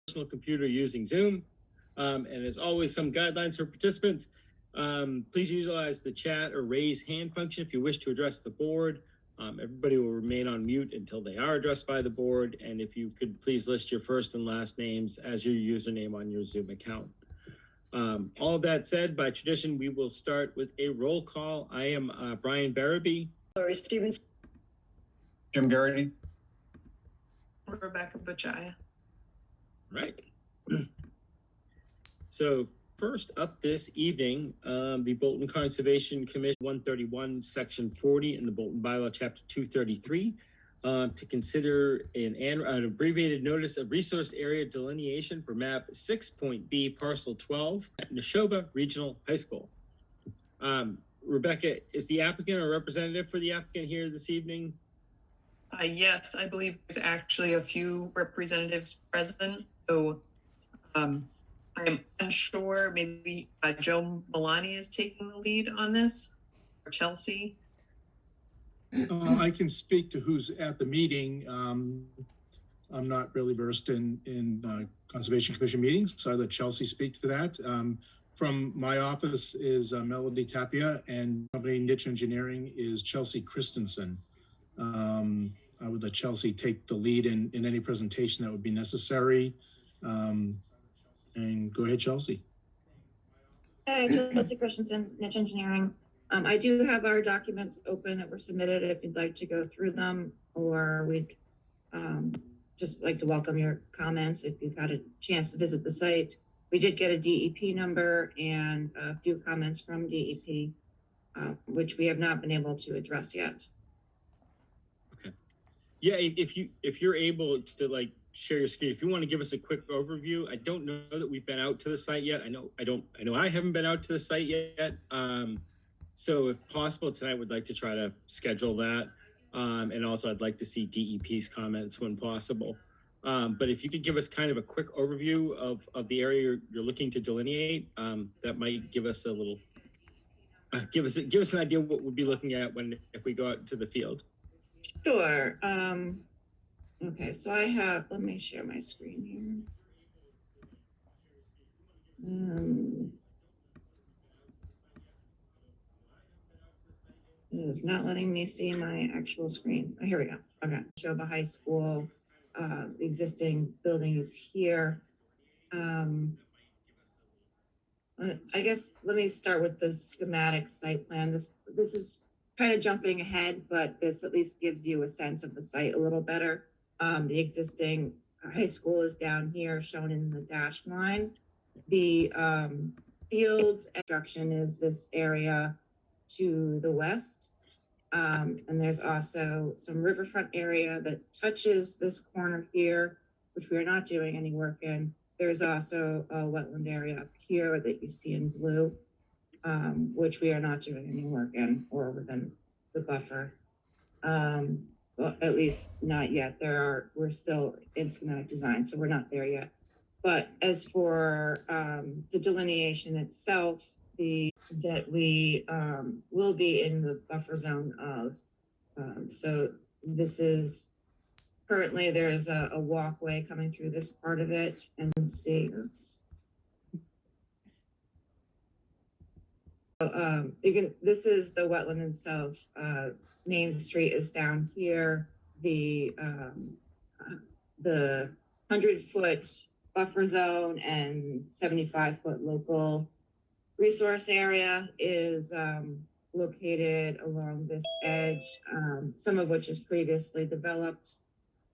Personal computer using Zoom. And as always, some guidelines for participants. Please utilize the chat or raise hand function if you wish to address the board. Everybody will remain on mute until they are addressed by the board. And if you could please list your first and last names as your username on your Zoom account. All of that said, by tradition, we will start with a roll call. I am Brian Barabee. Laurie Stevens. Jim Garrity. Rebecca Bachaya. Right. So first up this evening, the Bolton Conservation Commission 131, Section 40 in the Bolton Bylaw, Chapter 233, to consider an abbreviated notice of resource area delineation for map 6.B parcel 12 at Neshoba Regional High School. Rebecca, is the applicant or representative for the applicant here this evening? Yes, I believe there's actually a few representatives present. So I'm unsure, maybe Joe Milani is taking the lead on this, or Chelsea. I can speak to who's at the meeting. I'm not really versed in Conservation Commission meetings, so I let Chelsea speak to that. From my office is Melody Tapia, and company Niche Engineering is Chelsea Christensen. I would let Chelsea take the lead in any presentation that would be necessary. And go ahead, Chelsea. Hi, Chelsea Christensen, Niche Engineering. I do have our documents open that were submitted if you'd like to go through them, or we'd just like to welcome your comments if you've had a chance to visit the site. We did get a DEP number and a few comments from DEP, which we have not been able to address yet. Okay. Yeah, if you're able to share your screen, if you want to give us a quick overview. I don't know that we've been out to the site yet. I know I haven't been out to the site yet. So if possible tonight, we'd like to try to schedule that. And also I'd like to see DEP's comments when possible. But if you could give us kind of a quick overview of the area you're looking to delineate, that might give us a little, give us an idea of what we'll be looking at if we go out to the field. Sure. Okay, so I have, let me share my screen here. It is not letting me see my actual screen. Oh, here we go. Okay, show the high school, existing building is here. I guess let me start with the schematic site plan. This is kind of jumping ahead, but this at least gives you a sense of the site a little better. The existing high school is down here, shown in the dashed line. The fields construction is this area to the west. And there's also some riverfront area that touches this corner here, which we are not doing any work in. There's also a wetland area up here that you see in blue, which we are not doing any work in or within the buffer. Well, at least not yet. We're still in schematic design, so we're not there yet. But as for the delineation itself, that we will be in the buffer zone of, so this is, currently there's a walkway coming through this part of it, and see, oops. So, this is the wetland itself. Main Street is down here. The 100-foot buffer zone and 75-foot local resource area is located along this edge, some of which is previously developed.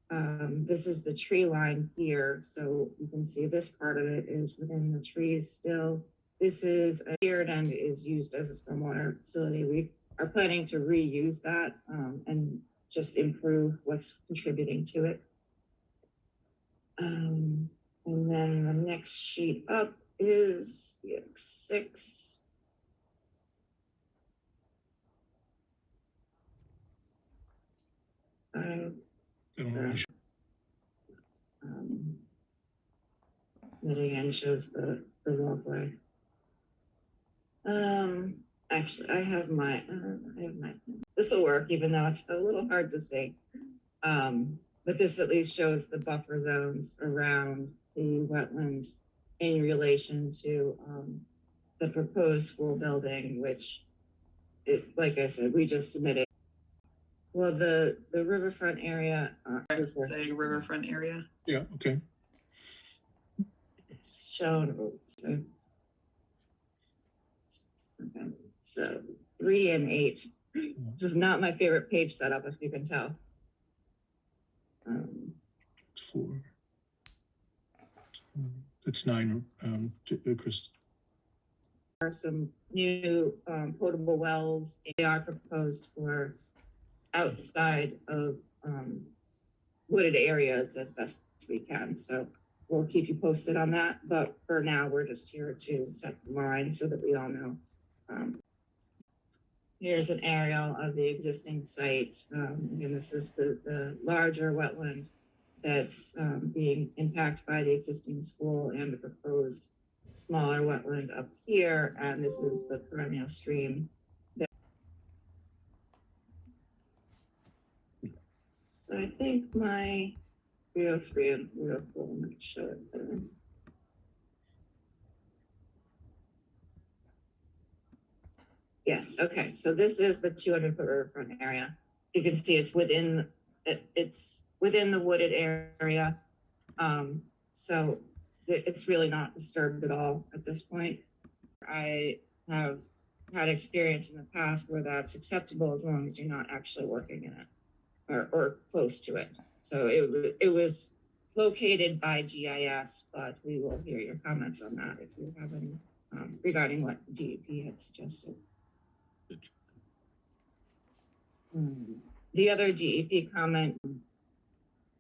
This is the tree line here, so you can see this part of it is within the trees still. This is a tiered and is used as a stormwater facility. We are planning to reuse that and just improve what's contributing to it. And then the next sheet up is EX6. That again shows the walkway. Actually, I have my, this will work even though it's a little hard to see. But this at least shows the buffer zones around the wetland in relation to the proposed school building, which, like I said, we just submitted. Well, the riverfront area. Say riverfront area. Yeah, okay. It's shown. So 3 and 8. This is not my favorite page setup, if you can tell. It's 4. It's 9, Chris. There are some new potable wells. They are proposed for outside of wooded areas as best we can. So we'll keep you posted on that. But for now, we're just here to set the line so that we all know. Here's an aerial of the existing site. Again, this is the larger wetland that's being impacted by the existing school and the proposed smaller wetland up here. And this is the perennial stream. So I think my 303 and 304 might show it there. Yes, okay, so this is the 200-foot riverfront area. You can see it's within the wooded area. So it's really not disturbed at all at this point. I have had experience in the past where that's acceptable as long as you're not actually working in it or close to it. So it was located by GIS, but we will hear your comments on that if you have any regarding what DEP had suggested. The other DEP comment,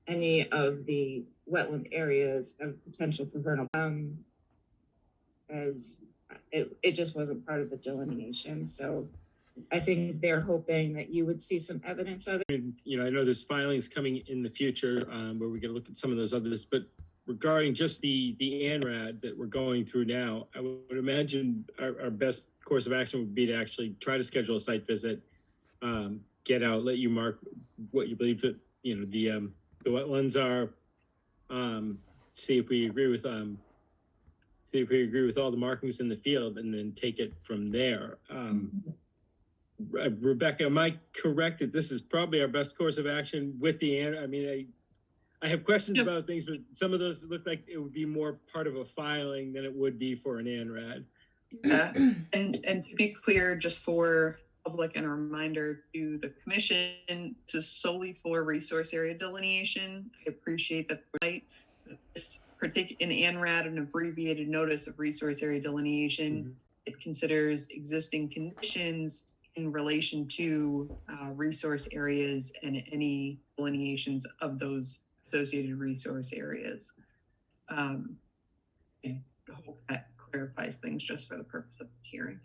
any of the wetland areas have potential for vernal, as it just wasn't part of the delineation. So I think they're hoping that you would see some evidence of it. And, you know, I know there's filings coming in the future where we're going to look at some of those others, but regarding just the ANRAD that we're going through now, I would imagine our best course of action would be to actually try to schedule a site visit, get out, let you mark what you believe that, you know, the wetlands are, see if we agree with all the markings in the field, and then take it from there. Rebecca, am I correct that this is probably our best course of action with the ANRAD? I mean, I have questions Yep. about things, but some of those look like it would be more part of a filing than it would be for an ANRAD. Yeah, and to be clear, just for public and a reminder to the commission, this is solely for resource area delineation. I appreciate that this particular ANRAD, an abbreviated notice of resource area delineation. It considers existing conditions in relation to resource areas and any delineations of those associated resource areas. I hope that clarifies things just for the purpose of this hearing.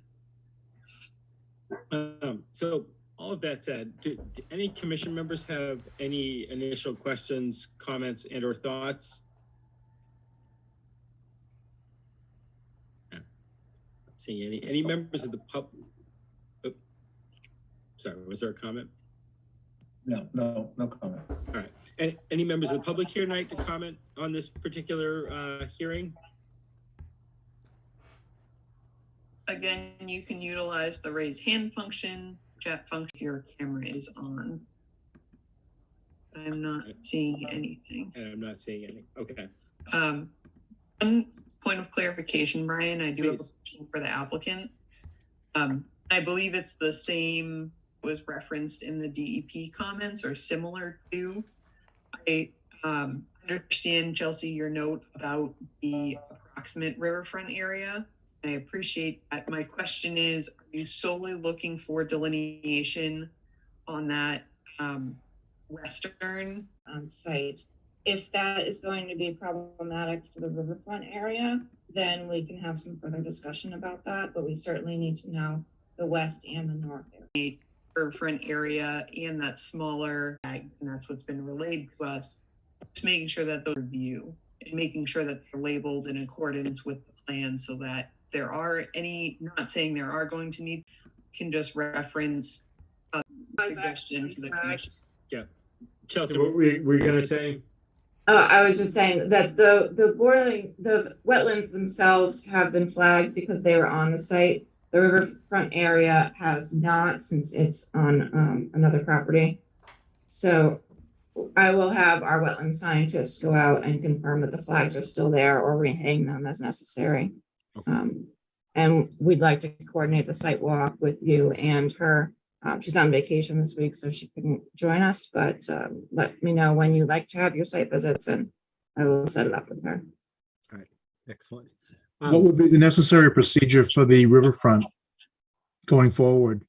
So all of that said, do any commission members have any initial questions, comments, and or thoughts? Not seeing any members of the public? Oh, sorry, was there a comment? No comment. All right. And any members of the public here tonight to comment on this particular hearing? Again, you can utilize the raise hand function, chat function if your camera is on. I'm not seeing anything. And I'm not seeing any. Okay. One point of clarification, Brian, I do have a Please. question for the applicant. I believe it's the same was referenced in the DEP comments or similar to. I understand, Chelsea, your note about the approximate riverfront area. I appreciate that. My question is, are you solely looking for delineation on that western? On site. If that is going to be problematic for the riverfront area, then we can have some further discussion about that, but we certainly need to know the west and the north area. Riverfront area and that smaller ag, and that's what's been relayed to us. Just making sure that those review and making sure that they're labeled in accordance with the plan, so that there are any, not saying there are going to need, can just reference a suggestion to the commission. Yeah. Chelsea, what were you going to say? I was just saying that the wetlands themselves have been flagged because they were on the site. The riverfront area has not, since it's on another property. So I will have our wetland scientists go out and confirm that the flags are still there or rehang them as necessary. And we'd like to coordinate the site walk with you and her. She's on vacation this week, so she couldn't join us, but let me know when you'd like to have your site visits and I will set it up with her. All right. Excellent. What would be the necessary procedure for the riverfront going forward?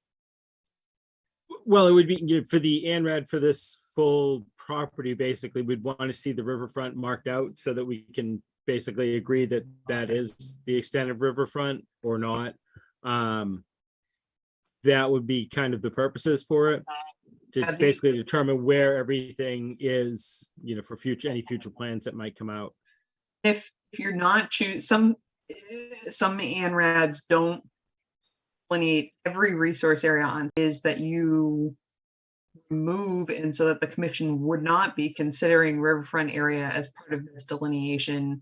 Well, it would be for the ANRAD for this full property. Basically, we'd want to see the riverfront marked out so that we can basically agree that that is the extent of riverfront or not. That would be kind of the purposes for it, to basically determine where everything is, you know, for any future plans that might come out. If you're not some ANRADs don't delineate every resource area on, is that you move, and so that the commission would not be considering riverfront area as part of this delineation,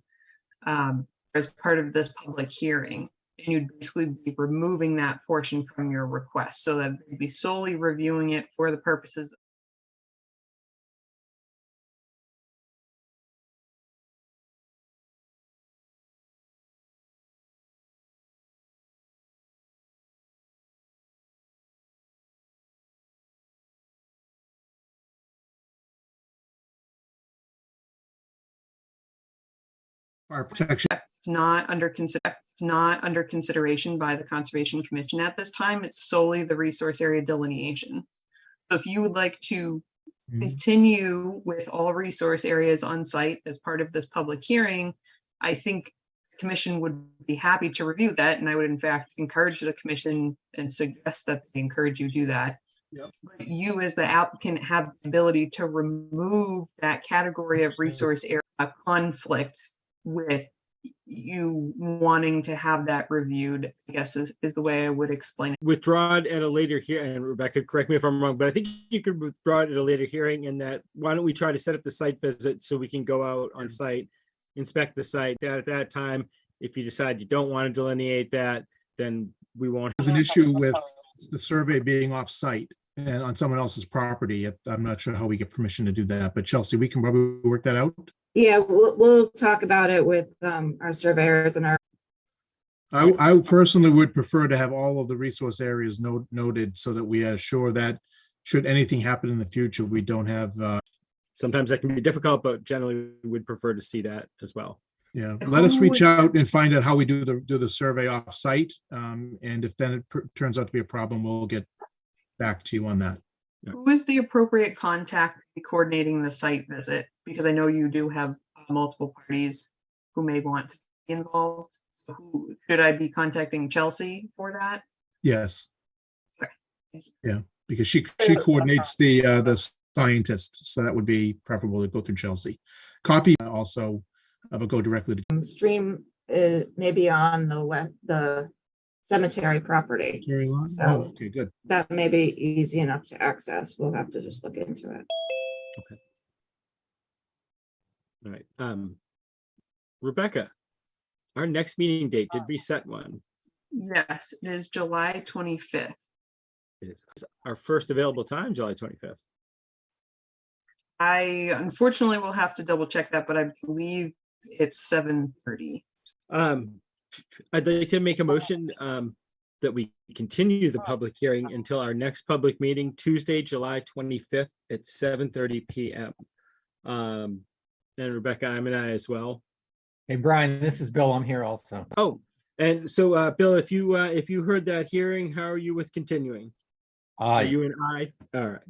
as part of this public hearing. And you'd basically be removing that portion from your request, so that they'd be solely reviewing it for the purposes. Fire protection. It's not under consideration by the Conservation Commission at this time. It's solely the resource area delineation. So if you would like to continue with all resource areas on site as part of this public hearing, I think commission would be happy to review that, and I would in fact encourage the commission and suggest that they encourage you do that. Yep. But you as the applicant have the ability to remove that category of resource area conflict with you wanting to have that reviewed, I guess is the way I would explain it. Withdraw it at a later hearing, and Rebecca, correct me if I'm wrong, but I think you could withdraw it at a later hearing, and that, why don't we try to set up the site visit so we can go out on site, inspect the site. At that time, if you decide you don't want to delineate that, then we won't. There's an issue with the survey being off-site and on someone else's property. I'm not sure how we get permission to do that, but Chelsea, we can probably work that out. Yeah, we'll talk about it with our surveyors and our, I personally would prefer to have all of the resource areas noted so that we are sure that should anything happen in the future, we don't have, Sometimes that can be difficult, but generally we would prefer to see that as well. yeah, let us reach out and find out how we do the survey off-site. And if then it turns out to be a problem, we'll get back to you on that. Who is the appropriate contact coordinating the site visit? Because I know you do have multiple parties who may want to be involved. So who should I be contacting Chelsea for that? Yes. Okay. Thank you. Yeah, because she coordinates the scientist, so that would be preferable to go through Chelsea. Copy also, but go directly to. stream maybe on the cemetery property. Oh, So okay, good. that may be easy enough to access. We'll have to just look into it. All right. Rebecca, our next meeting date, did we set one? Yes, it is July 25th. It is our first available time, July 25th. I unfortunately will have to double check that, but I believe it's 7:30. I'd like to make a motion that we continue the public hearing until our next public meeting, Tuesday, July 25th at 7:30 p.m. And Rebecca, I'm an I as well. Hey, Brian, this is Bill. I'm here also. Oh, and so Bill, if you heard that hearing, how are you with continuing? Are you an I? All right.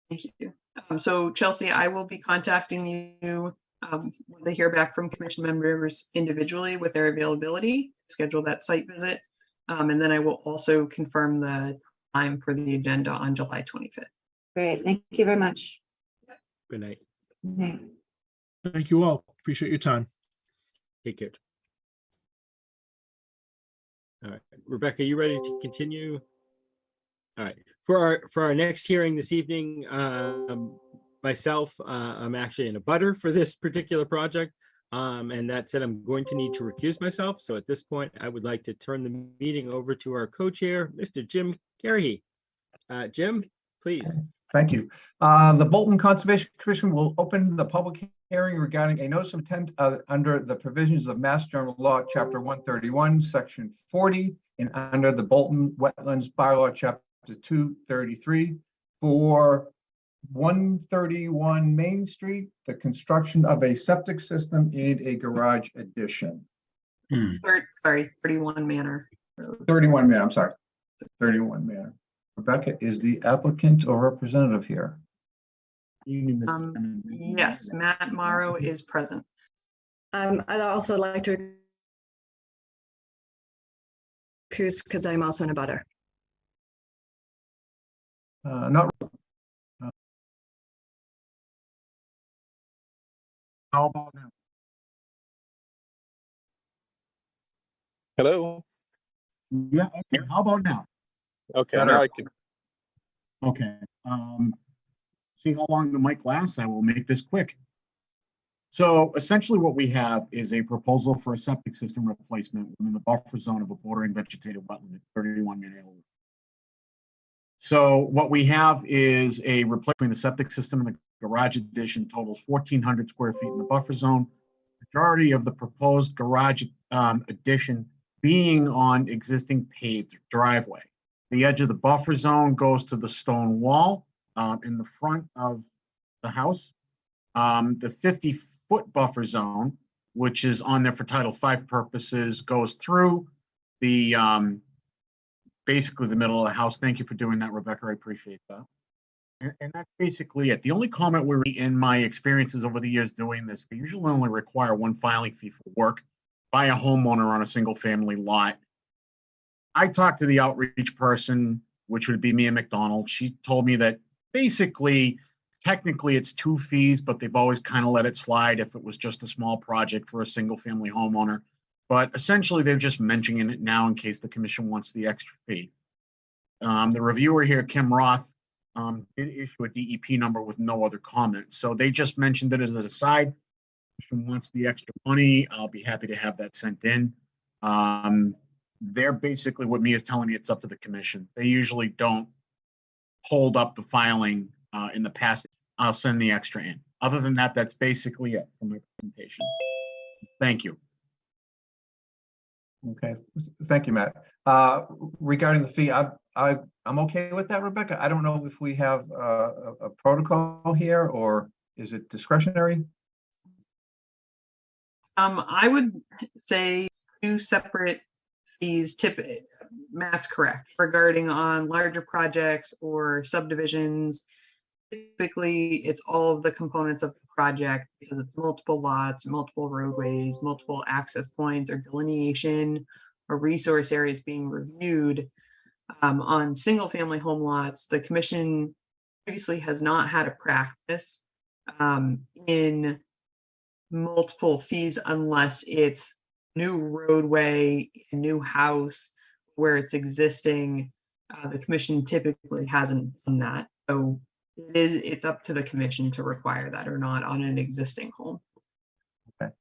Thank you. So Chelsea, I will be contacting you when they hear back from commission members individually with their availability, schedule that site visit. And then I will also confirm the time for the agenda on July 25th. Great. Thank you very much. Good night. Good night. Thank you all. Appreciate your time. Take care. All right, Rebecca, you ready to continue? All right, for our next hearing this evening, myself, I'm actually in a butter for this particular project. And that said, I'm going to need to recuse myself. So at this point, I would like to turn the meeting over to our co-chair, Mr. Jim Carahy. Jim, please. Thank you. The Bolton Conservation Commission will open the public hearing regarding a notice of intent under the provisions of Mass General Law, Chapter 131, Section 40, and under the Bolton Wetlands Bylaw, Chapter 233, for 131 Main Street, the construction of a septic system and a garage addition. Sorry, 31 Manor. 31 Manor, I'm sorry, 31 Manor. Rebecca, is the applicant or representative here? Yes, Matt Morrow is present. I'd also like to recuse because I'm also in a butter. Not. How about now? Hello. Yeah, okay, how about now? Okay, Better. now I can. Okay, see how long the mic lasts, I will make this quick. So essentially what we have is a proposal for a septic system replacement within the buffer zone of a bordering vegetated wetland at 31 Manor Hill. So what we have is a replacement of the septic system and the garage addition totals 1,400 square feet in the buffer zone. Majority of the proposed garage addition being on existing paved driveway. The edge of the buffer zone goes to the stone wall in the front of the house. The 50-foot buffer zone, which is on there for Title V purposes, goes through the basically the middle of the house. Thank you for doing that, Rebecca. I appreciate that. And that's basically it. The only comment we in my experiences over the years doing this, they usually only require one filing fee for work by a homeowner on a single family lot. I talked to the outreach person, which would be Mia McDonald. She told me that basically, technically it's 2 fees, but they've always kind of let it slide if it was just a small project for a single family homeowner. But essentially, they're just mentioning it now in case the commission wants the extra fee. The reviewer here, Kim Roth, did issue a DEP number with no other comments. So they just mentioned it as an aside. If she wants the extra money, I'll be happy to have that sent in. They're basically what Mia's telling me, it's up to the commission. They usually don't hold up the filing in the past. I'll send the extra in. Other than that, that's basically it for my presentation. Thank you. Okay, thank you, Matt. Regarding the fee, I'm okay with that, Rebecca. I don't know if we have a protocol here, or is it discretionary? I would say 2 separate fees. Matt's correct regarding on larger projects or subdivisions. Typically, it's all of the components of the project because it's multiple lots, multiple roadways, multiple access points or delineation or resource areas being reviewed. On single family home lots, the commission previously has not had a practice in multiple fees unless it's new roadway, a new house where it's existing. The commission typically hasn't done that. So it's up to the commission to require that or not on an existing home. Okay.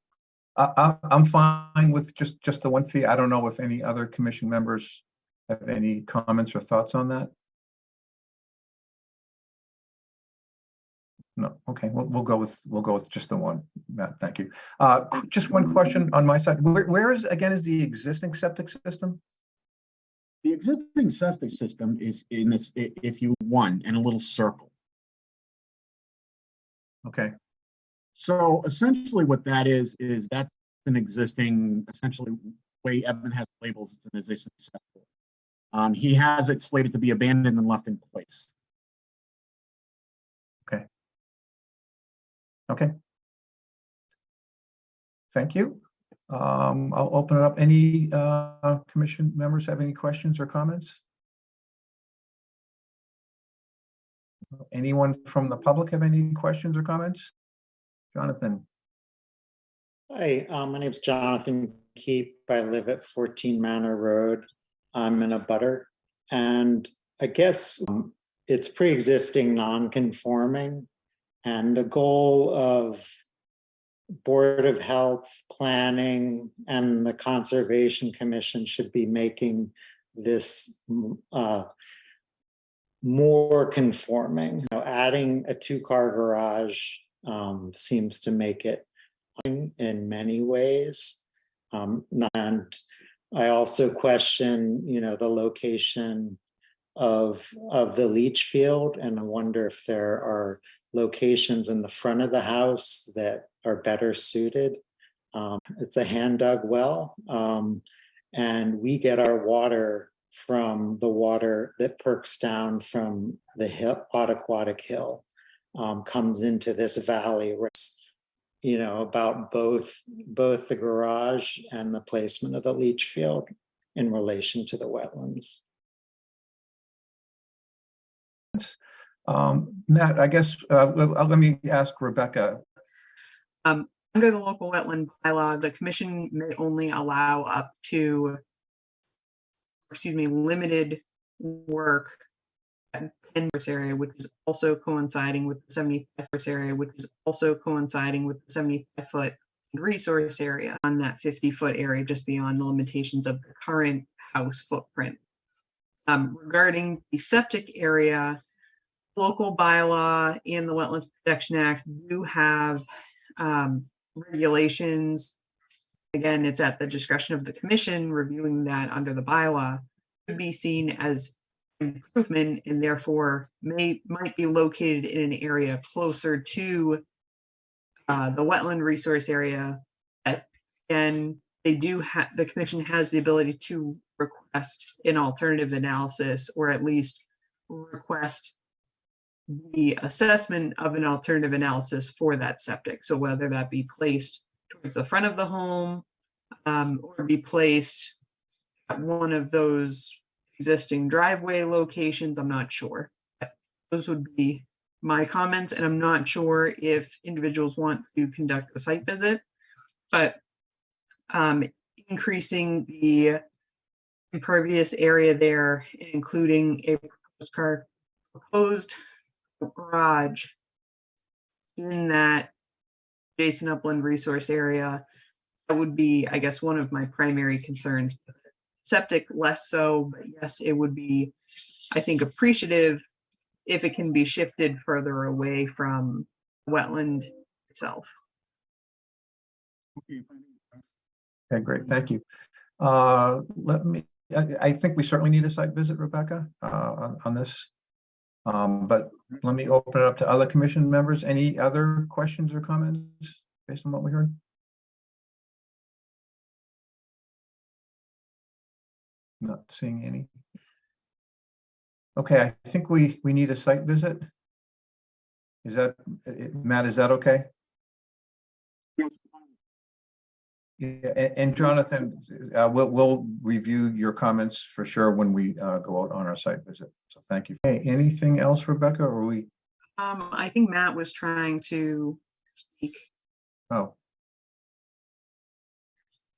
I'm fine with just the one fee. I don't know if any other commission members have any comments or thoughts on that. No, okay, we'll go with just the one, Matt, thank you. Just one question on my side. Where is the existing septic system? The existing septic system is in this, if you won, in a little circle. Okay, So essentially what that is that's an existing, essentially way Evan has labels, it's an existing septic. He has it slated to be abandoned and left in place. okay. Thank you. I'll open it up. Any commission members have any questions or comments? Anyone from the public have any questions or comments? Jonathan? Hi, my name's Jonathan Keep. I live at 14 Manor Road. I'm in a butter, and I guess it's pre-existing non-conforming, and the goal of Board of Health, Planning, and the Conservation Commission should be making this more conforming. Adding a 2-car garage seems to make it in many ways. And I also question, the location of the leach field, and I wonder if there are locations in the front of the house that are better suited. It's a hand dug well, and we get our water from the water that perks down from the hill, Ottaquatic Hill, comes into this valley where it's, about both the garage and the placement of the leach field in relation to the wetlands. Matt, I guess let me ask Rebecca. Under the local wetland bylaw, the commission may only allow up to, limited work at 10 area, which is also coinciding with the 75 area, which is also coinciding with the 75-foot resource area on that 50-foot area, just beyond the limitations of the current house footprint. Regarding the septic area, local bylaw and the Wetlands Protection Act do have regulations. Again, it's at the discretion of the commission. Reviewing that under the bylaw could be seen as improvement, and therefore might be located in an area closer to the wetland resource area. And they do have, the commission has the ability to request an alternative analysis, or at least request the assessment of an alternative analysis for that septic. So whether that be placed towards the front of the home, or be placed at one of those existing driveway locations, I'm not sure. Those would be my comments, and I'm not sure if individuals want to conduct a site visit, but increasing the impervious area there, including a proposed garage in that adjacent upland resource area, that would be, I guess, one of my primary concerns. Septic less so, but yes, it would be, I think, appreciative if it can be shifted further away from wetland itself. Okay, great, thank you. I think we certainly need a site visit, Rebecca, on this. But let me open it up to other commission members. Any other questions or comments based on what we heard? Not seeing any. Okay, I think we need a site visit. Is that, Matt, is that okay? Yeah, and Jonathan, we'll review your comments for sure when we go out on our site visit. So thank you. Hey, anything else, Rebecca, or we? I think Matt was trying to speak. Oh,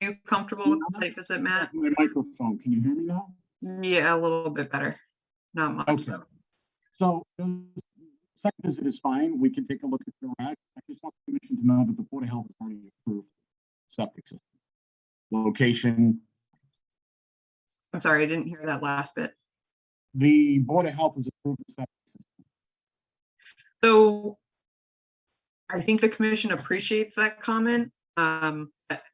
Are you comfortable with the site visit, Matt? My microphone, can you hear me now? Yeah, a little bit better. Not much. Okay. So site visit is fine. We can take a look at the garage. I just want the commission to know that the Board of Health has already approved septic system. Location, I'm sorry, I didn't hear that last bit. the Board of Health has approved the septic system. So I think the commission appreciates that comment.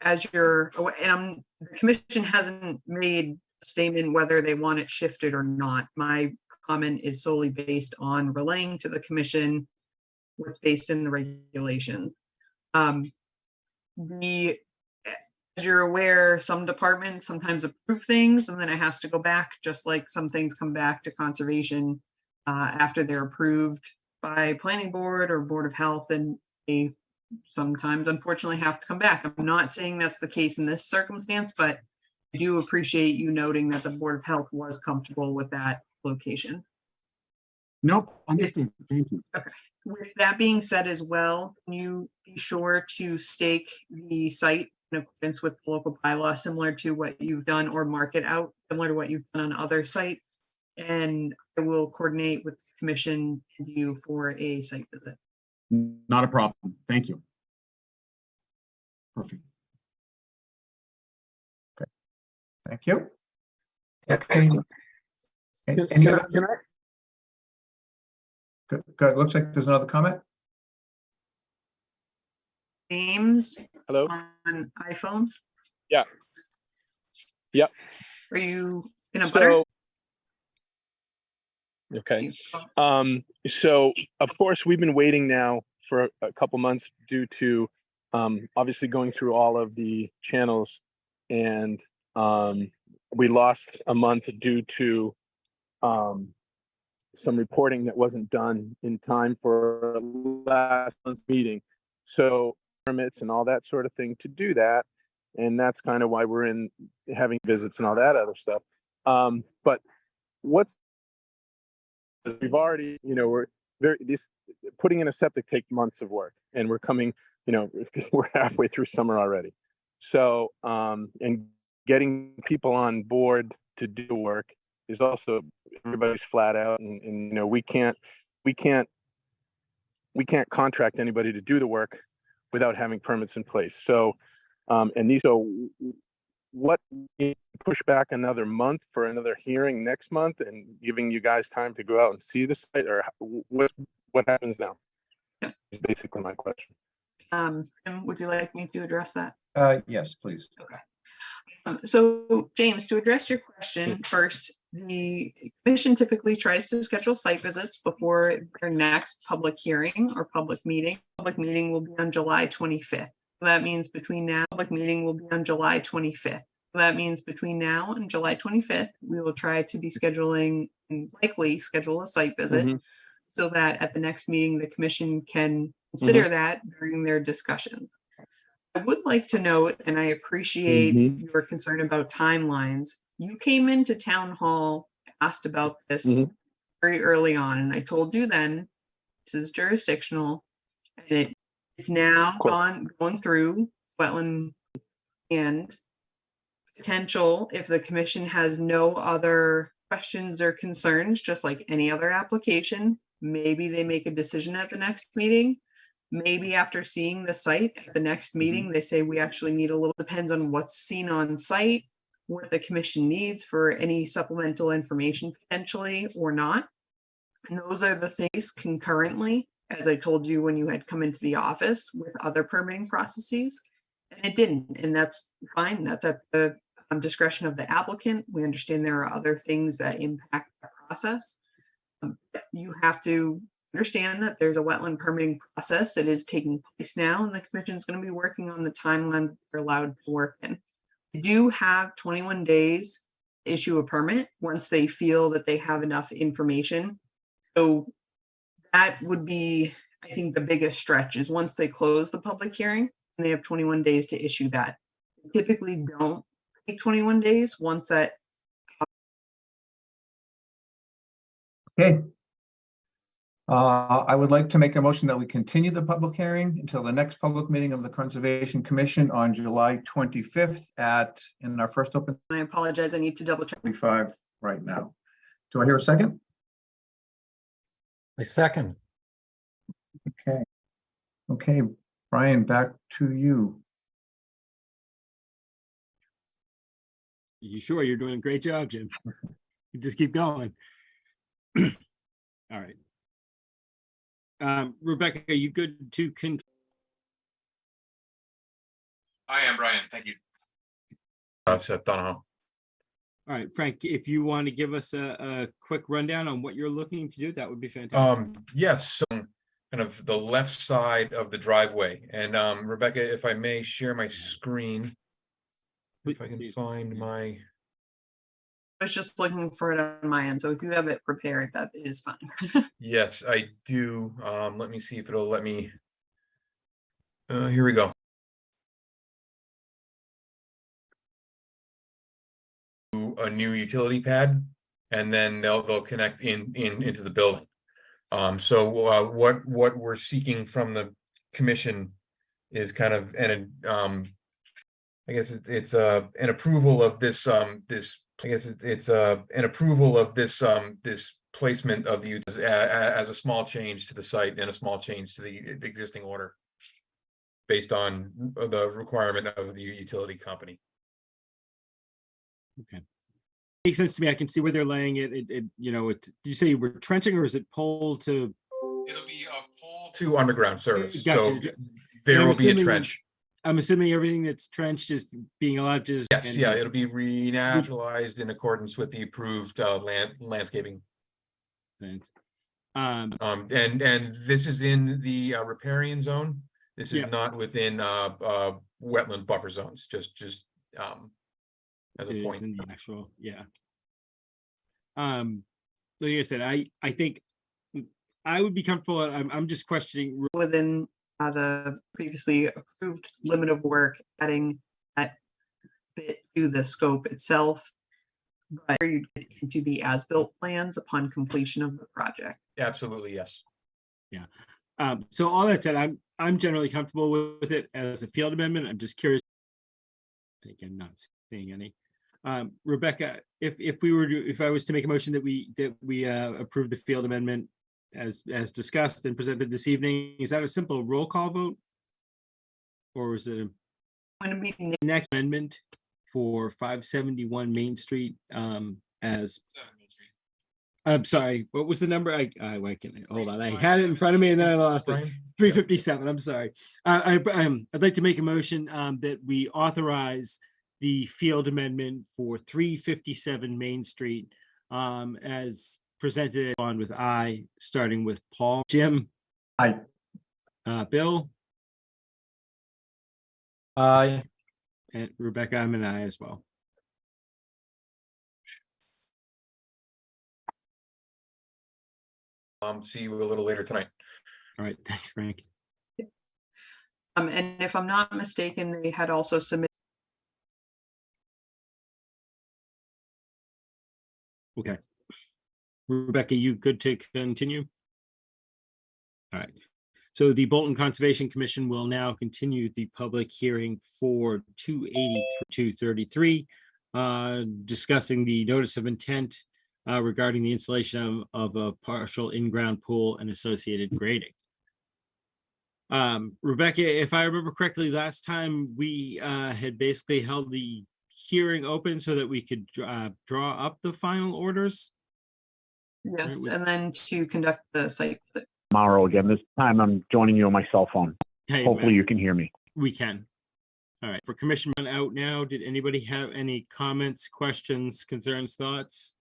As you're, and the commission hasn't made a statement whether they want it shifted or not. My comment is solely based on relaying to the commission what's based in the regulation. As you're aware, some departments sometimes approve things and then it has to go back, just like some things come back to conservation after they're approved by planning board or Board of Health, and they sometimes unfortunately have to come back. I'm not saying that's the case in this circumstance, but I do appreciate you noting that the Board of Health was comfortable with that location. Nope, understood. Thank you. Okay. With that being said as well, can you be sure to stake the site in accordance with the local bylaw, similar to what you've done, or mark it out similar to what you've done on other sites? And I will coordinate with the commission and you for a site visit. Not a problem. Thank you. Perfect. thank you. Okay. Any other? Good. Looks like there's another comment. James? Hello? On iPhone? Yeah. Yep. Are you in a butter? Okay. So of course we've been waiting now for a couple months due to obviously going through all of the channels, and we lost a month due to some reporting that wasn't done in time for last month's meeting. So permits and all that sort of thing to do that. And that's kind of why we're in having visits and all that other stuff. But we've already, we're putting in a septic takes months of work, and we're coming, we're halfway through summer already. So, and getting people on board to do work is also, everybody's flat out, and we can't contract anybody to do the work without having permits in place. So, what, push back another month for another hearing next month and giving you guys time to go out and see the site, or what happens now? Is basically my question. Tim, would you like me to address that? Yes, please. Okay. So James, to address your question first, the commission typically tries to schedule site visits before their next public hearing or public meeting. Public meeting will be on July 25th. So that means between now, public meeting will be on July 25th. So that means between now and July 25th, we will try to be scheduling and likely schedule a site visit. so that at the next meeting, the commission can consider that during their discussion. I would like to note, and I appreciate your concern about timelines. You came into town hall, asked about this very early on, and I told you then, this is jurisdictional. And it's now going through wetland and potential, if the commission has no other questions or concerns, just like any other application, maybe they make a decision at the next meeting. Maybe after seeing the site at the next meeting, they say we actually need a little, depends on what's seen on site, what the commission needs for any supplemental information potentially or not. And those are the things concurrently, as I told you when you had come into the office with other permitting processes. And it didn't, and that's fine. That's at the discretion of the applicant. We understand there are other things that impact the process. You have to understand that there's a wetland permitting process that is taking place now, and the commission is going to be working on the timeline they're allowed to work in. They do have 21 days to issue a permit once they feel that they have enough information. So that would be, I think, the biggest stretch is once they close the public hearing and they have 21 days to issue that. They typically don't take 21 days once that. Okay. I would like to make a motion that we continue the public hearing until the next public meeting of the Conservation Commission on July 25th in our first open. I apologize, I need to double check. 25 right now. Do I hear a second? A second. Okay. Okay, Brian, back to you. You sure? You're doing a great job, Jim. You just keep going. All right. Rebecca, are you good to continue? I am, Brian. Thank you. Seth Donahoe. All right, Frank, if you want to give us a quick rundown on what you're looking to do, that would be fantastic. Yes, so kind of the left side of the driveway. And Rebecca, if I may share my screen. If I can find my. I was just looking for it on my end, so if you have it prepared, that is fine. Yes, I do. Let me see if it'll let me. Here we go. A new utility pad, and then they'll connect into the building. So what we're seeking from the commission is kind of I guess it's an approval of this an approval of this placement of the as a small change to the site and a small change to the existing order based on the requirement of the utility company. Okay. Makes sense to me. I can see where they're laying it. Do you say we're trenching or is it pole to? It'll be a pole to underground service. Gotcha. So there will be a trench. I'm assuming everything that's trenched is being allowed to. Yes, yeah, it'll be renaturalized in accordance with the approved landscaping. Thanks. And this is in the riparian zone. This is not within wetland buffer zones. Just as a point. In the actual, yeah. Like I said, I think I would be comfortable. I'm just questioning within the previously approved limit of work, adding that bit to the scope itself, but you get into the as-built plans upon completion of the project. Absolutely, yes. Yeah. So all that said, I'm generally comfortable with it as a field amendment. I'm just curious. Again, not seeing any. Rebecca, if I was to make a motion that we approve the field amendment as discussed and presented this evening, is that a simple roll call vote? Or is it the next amendment for 571 Main Street as I'm sorry, what was the number? Hold on, I had it in front of me and then I lost it. 357, I'm sorry. I'd like to make a motion that we authorize the field amendment for 357 Main Street as presented on with starting with Paul. Jim? Aye. Bill? Aye. And Rebecca, I'm an aye as well. see you a little later tonight. All right, thanks, Frank. And if I'm not mistaken, they had also submitted. Okay. Rebecca, you good to continue? All right. So the Bolton Conservation Commission will now continue the public hearing for 280-233, discussing the notice of intent regarding the installation of a partial in-ground pool and associated grading. Rebecca, if I remember correctly, last time we had basically held the hearing open so that we could draw up the final orders. Yes, Right, and then to conduct the site visit. Tomorrow again. This time I'm joining you on my cell phone. Hey, Hopefully you can hear me. we can. All right, for commission out now, did anybody have any comments, questions, concerns, thoughts?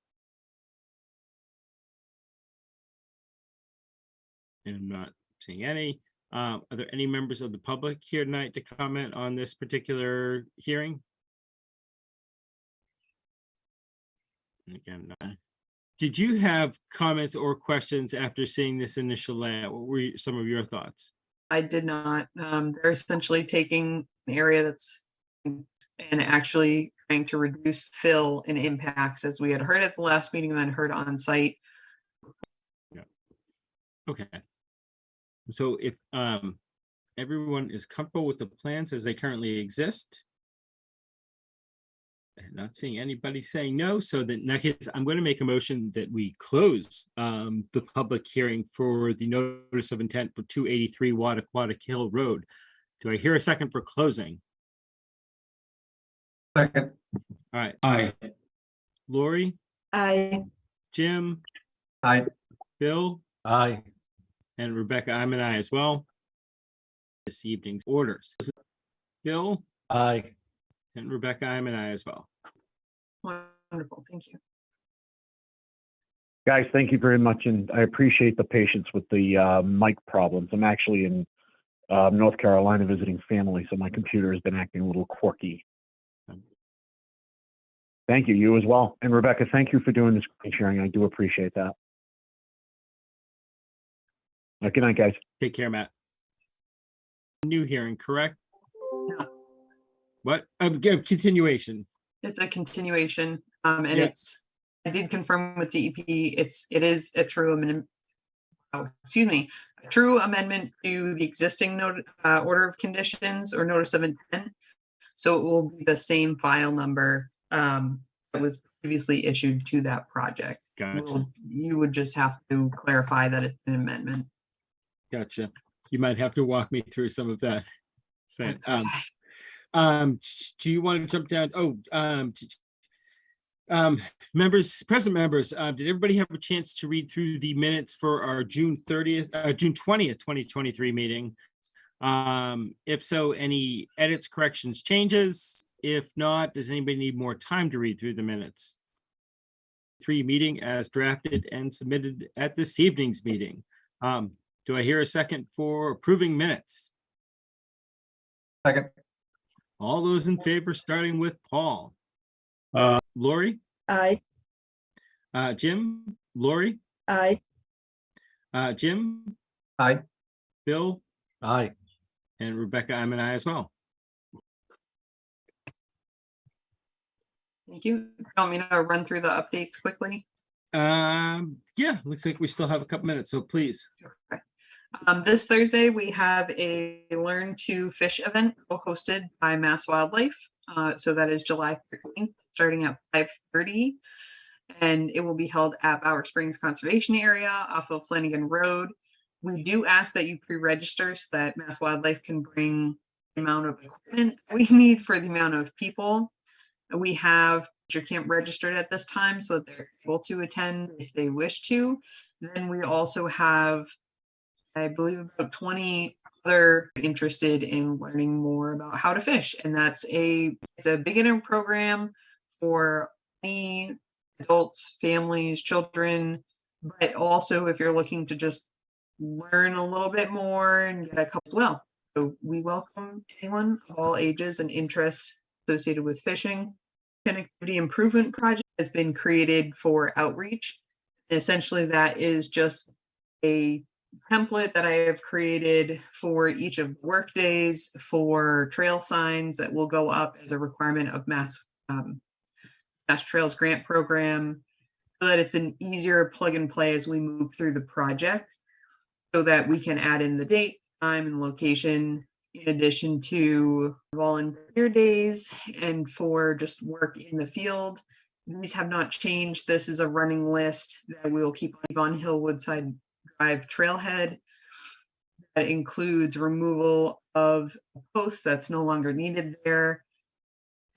And I'm not seeing any. Are there any members of the public here tonight to comment on this particular hearing? And again, did you have comments or questions after seeing this initial layout? What were some of your thoughts? I did not. They're essentially taking an area that's and actually trying to reduce fill and impacts, as we had heard at the last meeting and then heard on site. Okay. So if everyone is comfortable with the plans as they currently exist, I'm not seeing anybody saying no, so then in that case, I'm going to make a motion that we close the public hearing for the notice of intent for 283 Wattaquatic Hill Road. Do I hear a second for closing? Second. All right. Aye. Lori, Aye. Jim, Aye. Bill, Aye. and Rebecca, I'm an aye as well. This evening's orders. Bill Aye. and Rebecca, I'm an aye as well. Wonderful, thank you. Guys, thank you very much. And I appreciate the patience with the mic problems. I'm actually in North Carolina visiting family, so my computer has been acting a little quirky. Thank you. You as well. And Rebecca, thank you for doing this screen sharing. I do appreciate that. Good night, guys. Take care, Matt. New hearing, correct? No, What? Continuation. it's a continuation, and Yeah. it's, I did confirm with DEP, it is a true amendment. Oh, excuse me, a true amendment to the existing order of conditions or notice of intent. So it will be the same file number that was previously issued to that project. Gotcha. You would just have to clarify that it's an amendment. Gotcha. You might have to walk me through some of that. So, do you want to jump down? Members, present members, did everybody have a chance to read through the minutes for our June 20th, 2023 meeting? If so, any edits, corrections, changes? If not, does anybody need more time to read through the minutes? Meeting as drafted and submitted at this evening's meeting. Do I hear a second for approving minutes? Second. All those in favor, starting with Paul. Lori, Aye. Jim, Lori, Aye. Jim, Aye. Bill, Aye. and Rebecca, I'm an aye as well. Thank you. Want me to run through the updates quickly? Yeah, looks like we still have a couple minutes, so please. Okay. This Thursday, we have a Learn to Fish event hosted by Mass Wildlife. So that is July 13th, starting at 5:30. And it will be held at Bower Springs Conservation Area off of Flanagan Road. We do ask that you pre-register so that Mass Wildlife can bring the amount of equipment we need for the amount of people. We have your camp registered at this time so that they're able to attend if they wish to. Then we also have, I believe, about 20 other interested in learning more about how to fish. And it's a beginner program for any adults, families, children, but also if you're looking to just learn a little bit more and get a couple as well. So we welcome anyone of all ages and interests associated with fishing. Connectivity Improvement Project has been created for outreach. Essentially, that is just a template that I have created for each of the workdays for trail signs that will go up as a requirement of Mass Trails Grant Program, so that it's an easier plug and play as we move through the project, so that we can add in the date, time, and location, in addition to volunteer days and for just work in the field. These have not changed. This is a running list that we will keep on Hillwoodside Drive trailhead. That includes removal of posts that's no longer needed there,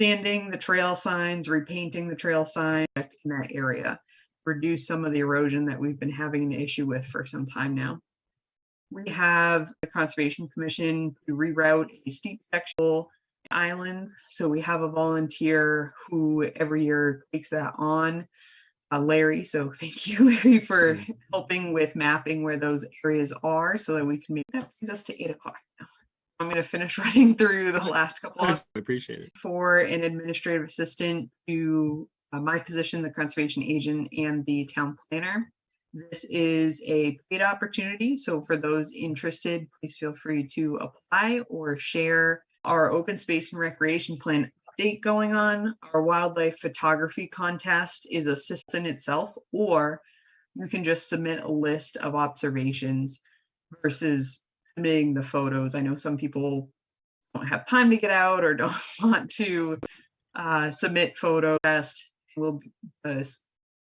sanding the trail signs, repainting the trail sign in that area, reduce some of the erosion that we've been having an issue with for some time now. We have the Conservation Commission to reroute a steep section island. So we have a volunteer who every year takes that on, Larry. So thank you, Larry, for helping with mapping where those areas are so that we can make that. Brings us to 8 o'clock now. I'm going to finish running through the last couple I of appreciate it. for an administrative assistant to my position, the conservation agent and the town planner. This is a paid opportunity. So for those interested, please feel free to apply or share our open space and recreation plan update going on. Our wildlife photography contest is a system itself, or you can just submit a list of observations versus submitting the photos. I know some people don't have time to get out or don't want to submit photos. Will the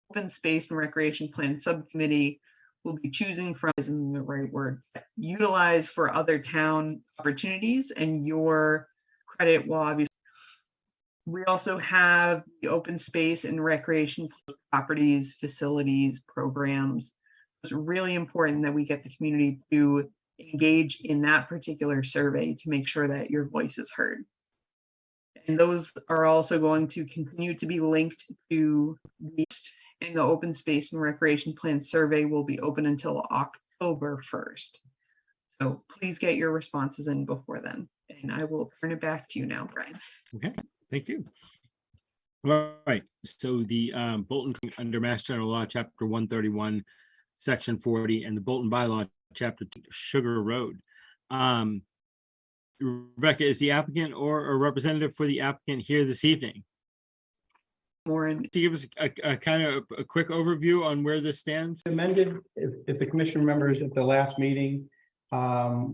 open space and recreation plan subcommittee will be choosing from, isn't the right word, utilize for other town opportunities, and your credit will obviously. We also have the open space and recreation properties, facilities, programs. It's really important that we get the community to engage in that particular survey to make sure that your voice is heard. And those are also going to continue to be linked to the, and the open space and recreation plan survey will be open until October 1st. So please get your responses in before then. And I will turn it back to you now, Brian. Okay, thank you. All right, so the Bolton under Mass General Law, Chapter 131, Section 40, and the Bolton Bylaw, Chapter 2, Sugar Road. Rebecca, is the applicant or a representative for the applicant here this evening? Warren, To give us a kind of a quick overview on where this stands? Amended, if the commission members at the last meeting,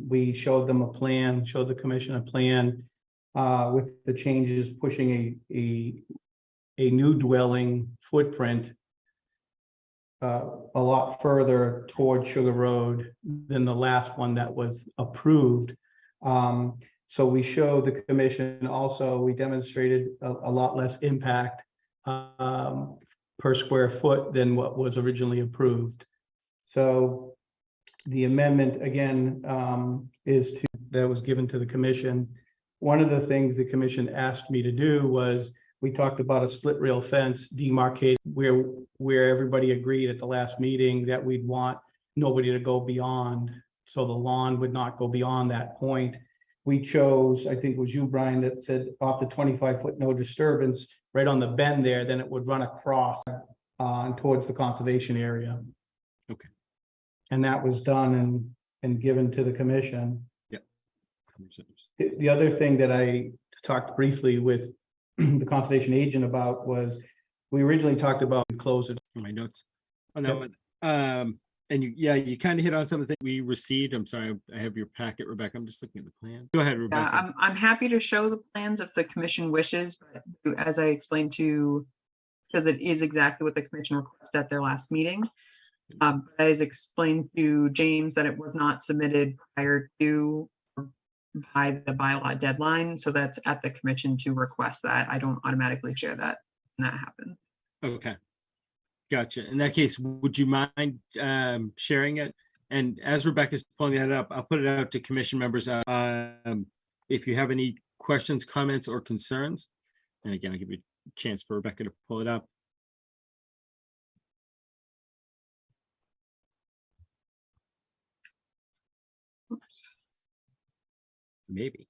we showed them a plan, showed the commission a plan with the changes pushing a new dwelling footprint a lot further toward Sugar Road than the last one that was approved. So we showed the commission also, we demonstrated a lot less impact per square foot than what was originally approved. So the amendment again that was given to the commission. One of the things the commission asked me to do was, we talked about a split rail fence demarcated where everybody agreed at the last meeting that we'd want nobody to go beyond. So the lawn would not go beyond that point. We chose, I think it was you, Brian, that said off the 25-foot no disturbance right on the bend there, then it would run across towards the conservation area. Okay. And that was done and given to the commission. Yep. The other thing that I talked briefly with the conservation agent about was, we originally talked about close it. My notes on that Yep. one. And you kind of hit on something we received. I'm sorry, I have your packet, Rebecca. I'm just looking at the plan. Go ahead, Rebecca. yeah, I'm happy to show the plans if the commission wishes, but as I explained to, because it is exactly what the commission requested at their last meeting. As explained to James that it was not submitted prior to by the bylaw deadline. So that's at the commission to request that. I don't automatically share that when that happens. Okay. Gotcha. In that case, would you mind sharing it? And as Rebecca's pulling that up, I'll put it out to commission members. If you have any questions, comments, or concerns, and again, I'll give you a chance for Rebecca to pull it up. Maybe.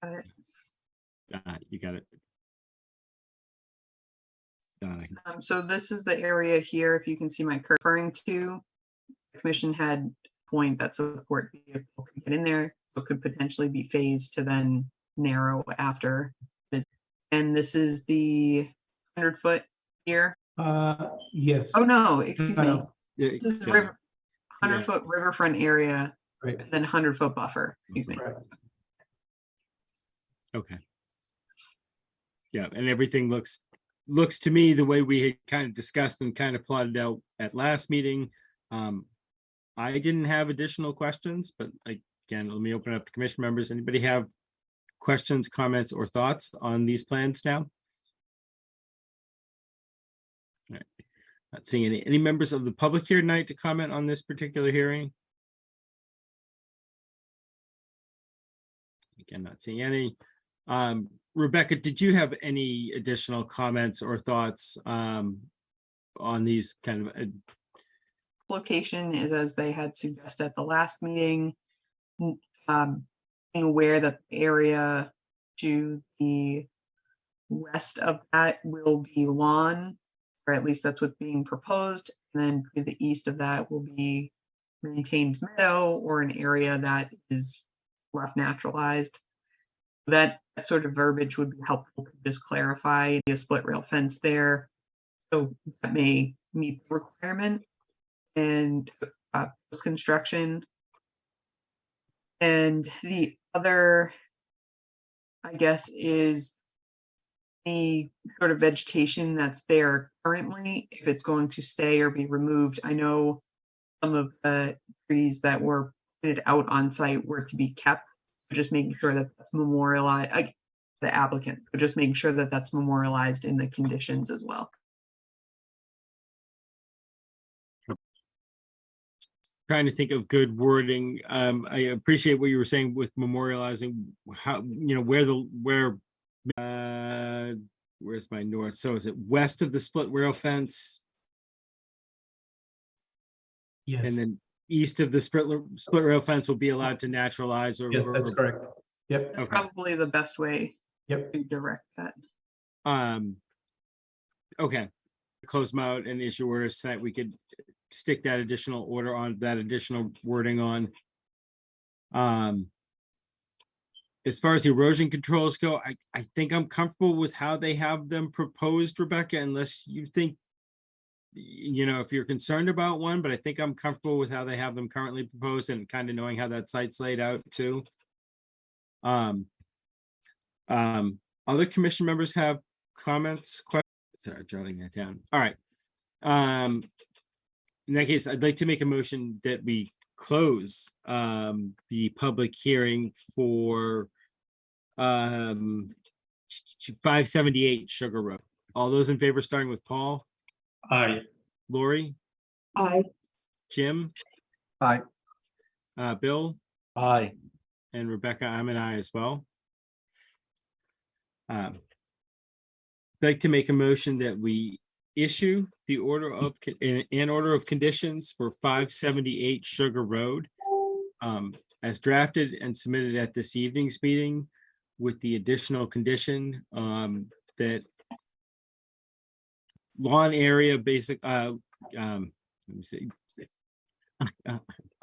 Got it. You got it. Donna. So this is the area here, if you can see my cursor referring to. The commission had a point that support vehicle could get in there, so it could potentially be phased to then narrow after this. And this is the 100-foot here. Yes. Oh, no, excuse me. No. Yeah, This is the yeah. 100-foot riverfront area, Right. and then 100-foot buffer, excuse me. Correct. Okay. Yeah, and everything looks to me the way we had kind of discussed and kind of plotted out at last meeting. I didn't have additional questions, but again, let me open it up to commission members. Anybody have questions, comments, or thoughts on these plans now? All right. Not seeing any members of the public here tonight to comment on this particular hearing. Again, not seeing any. Rebecca, did you have any additional comments or thoughts on these kind of? Location is as they had suggested at the last meeting. Being aware that the area to the west of that will be lawn, or at least that's what's being proposed. And then to the east of that will be maintained meadow or an area that is left naturalized. That sort of verbiage would be helpful to just clarify a split rail fence there. So that may meet the requirement and post-construction. And the other, I guess, is the sort of vegetation that's there currently, if it's going to stay or be removed. I know some of the trees that were pointed out on site were to be kept, just making sure that that's memorialized, the applicant, but just making sure that that's memorialized in the conditions as well. Trying to think of good wording. I appreciate what you were saying with memorializing how, where's my north? So is it west of the split rail fence? Yes. And then east of the split rail fence will be allowed to naturalize or. Yes, that's correct. Yep. That's Okay. probably the best way Yep. to direct that. Okay. Close them out and issue orders tonight. We could stick that additional order on, that additional wording on. As far as the erosion controls go, I think I'm comfortable with how they have them proposed, Rebecca, unless you think, if you're concerned about one, but I think I'm comfortable with how they have them currently proposed and kind of knowing how that site's laid out too. Other commission members have comments, questions? Sorry, jotting that down. All right. In that case, I'd like to make a motion that we close the public hearing for 578 Sugar Road. All those in favor, starting with Paul? Aye. Lori? Aye. Jim? Aye. Bill? Aye. And Rebecca, I'm an aye as well. I'd like to make a motion that we issue the order of, an order of conditions for 578 Sugar Road as drafted and submitted at this evening's meeting with the additional condition that lawn area let me see,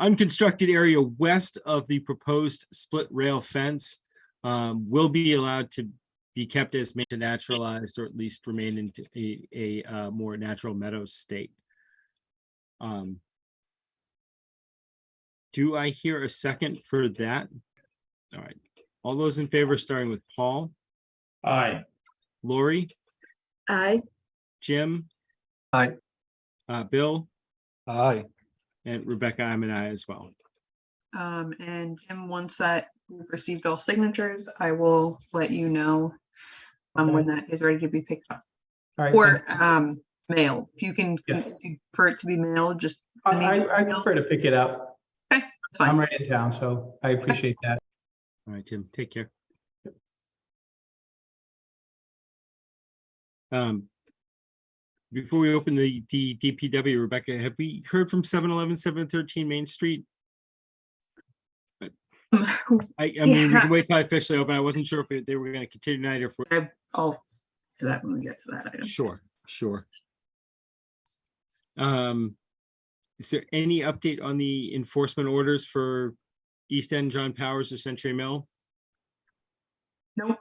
unconstructed area west of the proposed split rail fence will be allowed to be kept as naturalized, or at least remain into a more natural meadow state. Do I hear a second for that? All right. All those in favor, starting with Paul? Aye. Lori? Aye. Jim? Aye. Bill? Aye. And Rebecca, I'm an aye as well. And Jim, once that we've received all signatures, I will let you know when that is ready to be picked up. All right. Or mailed. If you can, Yeah. if you prefer it to be mailed, just send me the I email. prefer to pick it up. Okay, that's I'm fine. right in town, so I appreciate that. All right, Tim, take care. Before we open the DPW, Rebecca, have we heard from 711, 713 Main Street? I mean, we Yeah. can wait till I officially open. I wasn't sure if they were going to continue tonight or if we're. I'll to that when we get to that item. Sure. Sure. Is there any update on the enforcement orders for East End, John Powers, or Century Mill? Nope.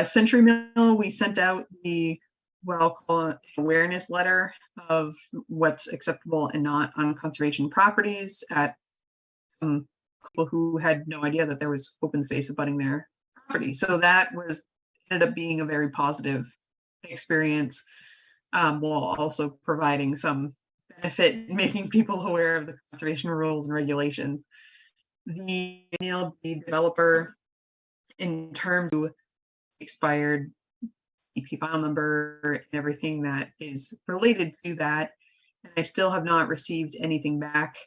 Century Mill, we sent out the, what I'll call it, awareness letter of what's acceptable and not on conservation properties at some people who had no idea that there was open space abutting their property. So that ended up being a very positive experience, while also providing some benefit, making people aware of the conservation rules and regulations. The developer in terms of expired EP file number and everything that is related to that. And I still have not received anything back.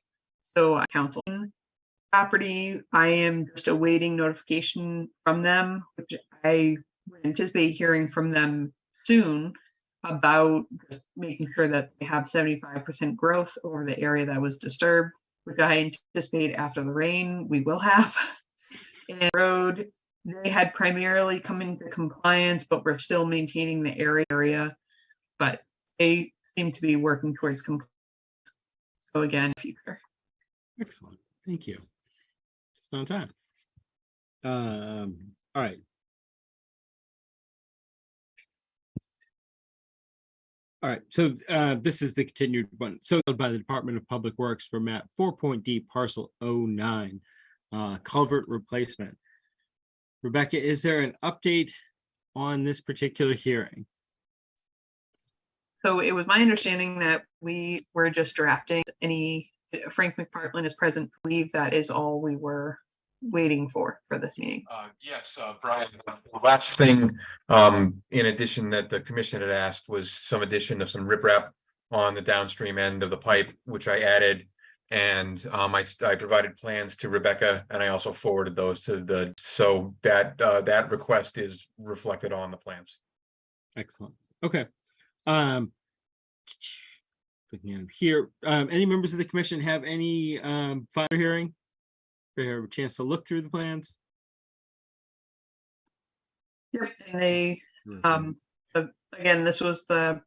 So counseling property, I am just awaiting notification from them, which I would anticipate hearing from them soon about just making sure that they have 75% growth over the area that was disturbed, which I anticipate after the rain we will have. And road, they had primarily come into compliance, but we're still maintaining the area. But they seem to be working towards compliance. So again, future. Excellent. Thank you. Just on time. All right. All right, so this is the continued one. So by the Department of Public Works for map 4.D parcel 09, culvert replacement. Rebecca, is there an update on this particular hearing? So it was my understanding that we were just drafting Frank McPartland is present. I believe that is all we were waiting for this meeting. Yes, Brian, the last thing, in addition that the commission had asked was some addition of some riprap on the downstream end of the pipe, which I added. And I provided plans to Rebecca, and I also forwarded those to so that request is reflected on the plans. Excellent. Okay. Here, any members of the commission have any final hearing? For a chance to look through the plans? Yep, and they, again, this was the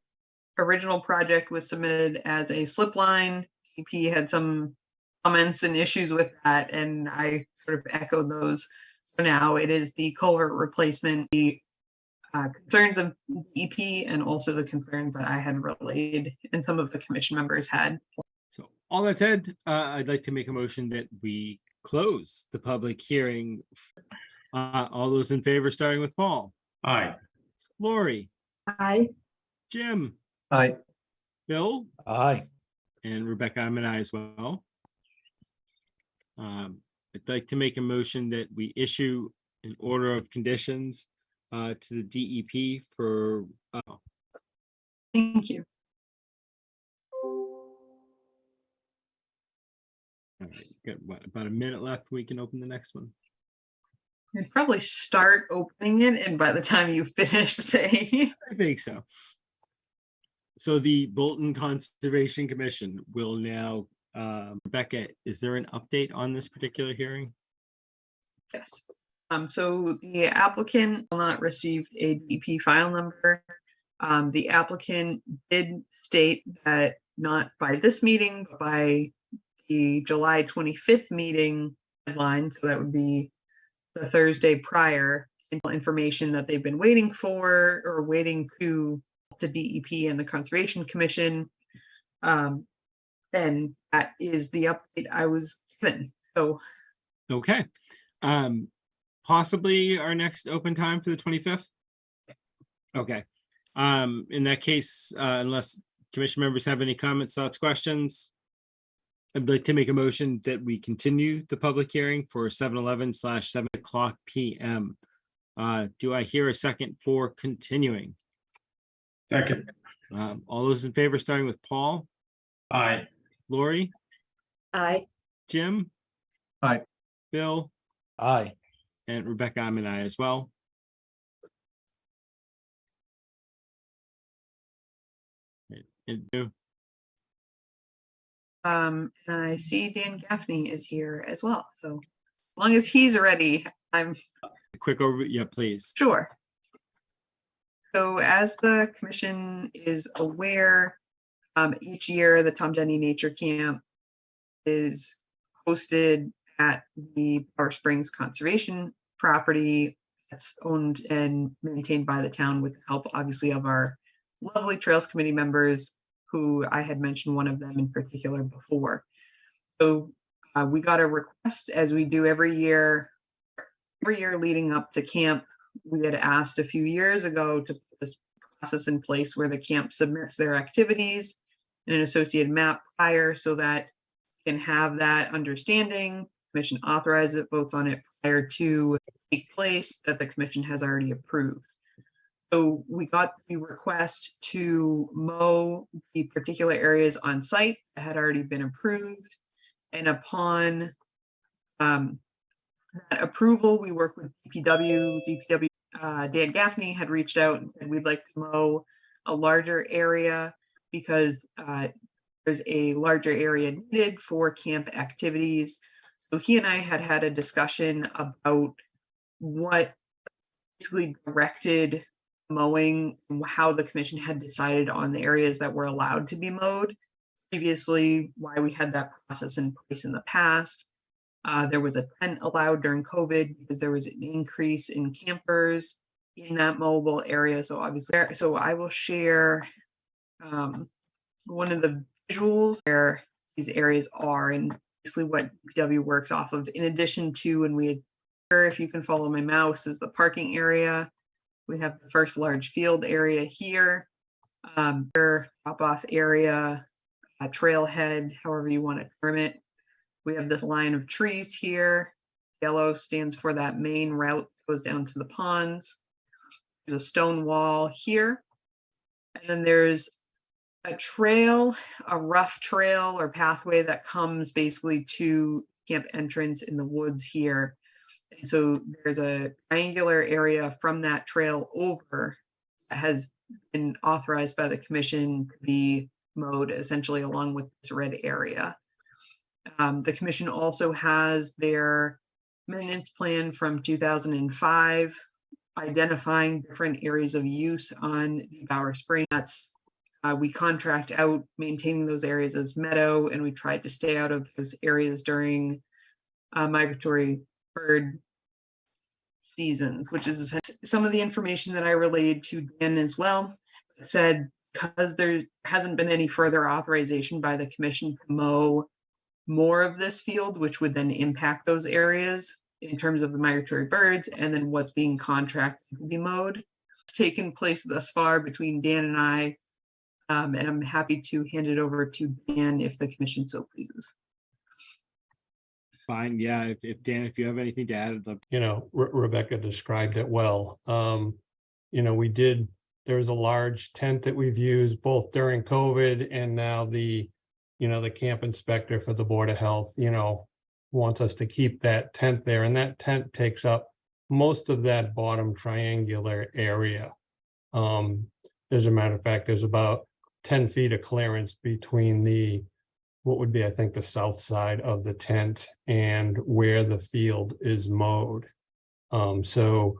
original project was submitted as a slip line. EP had some comments and issues with that, and I sort of echoed those. So now it is the culvert replacement, the concerns of EP, and also the concerns that I had relayed and some of the commission members had. So all that said, I'd like to make a motion that we close the public hearing. All those in favor, starting with Paul. Aye. Lori. Aye. Jim. Aye. Bill. Aye. And Rebecca, I'm an aye as well. I'd like to make a motion that we issue an order of conditions to the DEP for Thank you. all right, got what, about a minute left. We can open the next one. You'd probably start opening it, and by the time you finish saying. I think so. So the Bolton Conservation Commission will now, Rebecca, is there an update on this particular hearing? Yes. So the applicant will not receive a DP file number. The applicant did state that not by this meeting, but by the July 25th meeting deadline, so that would be the Thursday prior, information that they've been waiting for or waiting to DEP and the Conservation Commission. And that is the update I was given. So Okay. Possibly our next open time for the 25th. Okay. In that case, unless commission members have any comments, thoughts, questions, I'd like to make a motion that we continue the public hearing for 7:11/7 o'clock PM. Do I hear a second for continuing? Second. All those in favor, starting with Paul, Aye. Lori, Aye. Jim? Aye. Bill? Aye. And Rebecca, I'm an aye as well. And and I see Dan Gaffney is here as well. So as long as he's ready, I'm quick over, yeah, please. sure. So as the commission is aware, each year the Tom Denny Nature Camp is hosted at the Power Springs Conservation property that's owned and maintained by the town with the help, obviously, of our lovely Trails Committee members, who I had mentioned one of them in particular before. So we got a request, as we do every year leading up to camp. We had asked a few years ago to put this process in place where the camp submits their activities and an associated map prior, so that can have that understanding. Commission authorizes it, votes on it prior to take place that the commission has already approved. So we got the request to mow the particular areas on site that had already been approved. And upon that approval, we work with DPW. Dan Gaffney had reached out and said, we'd like to mow a larger area because there's a larger area needed for camp activities. So he and I had a discussion about what basically directed mowing, how the commission had decided on the areas that were allowed to be mowed. Previously, why we had that process in place in the past. There was a tent allowed during COVID because there was an increase in campers in that mobile area. So obviously, so I will share one of the visuals where these areas are and basically what DPW works off of. In addition to, and we had, if you can follow my mouse, is the parking area. We have the first large field area here, drop-off area, a trailhead, however you want to term it. We have this line of trees here. Yellow stands for that main route that goes down to the ponds. There's a stone wall here. And then there's a trail, a rough trail or pathway that comes basically to camp entrance in the woods here. And so there's a triangular area from that trail over that has been authorized by the commission to be mowed essentially along with this red area. The commission also has their maintenance plan from 2005, identifying different areas of use on the Bower Spring. That's we contract out maintaining those areas as meadow, and we tried to stay out of those areas during migratory bird season, which is some of the information that I relayed to Dan as well. It said, because there hasn't been any further authorization by the commission to mow more of this field, which would then impact those areas in terms of the migratory birds and then what's being contracted to be mowed. It's taken place thus far between Dan and I, and I'm happy to hand it over to Dan if the commission so pleases. Fine, yeah, if Dan, if you have anything to add, You know, Rebecca described it well. You know, there was a large tent that we've used both during COVID and now the camp inspector for the Board of Health, wants us to keep that tent there, and that tent takes up most of that bottom triangular area. As a matter of fact, there's about 10 feet of clearance between what would be, I think, the south side of the tent and where the field is mowed. So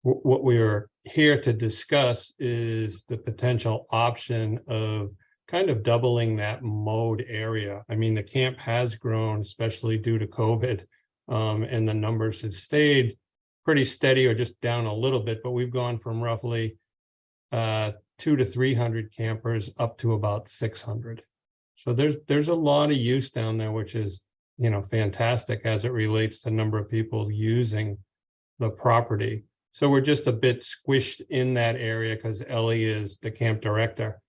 what we're here to discuss is the potential option of kind of doubling that mowed area. I mean, the camp has grown, especially due to COVID, and the numbers have stayed pretty steady or just down a little bit, but we've gone from roughly 200 to 300 campers up to about 600. So there's a lot of use down there, which is, fantastic as it relates to number of people using the property. So we're just a bit squished in that area because Ellie is the camp director,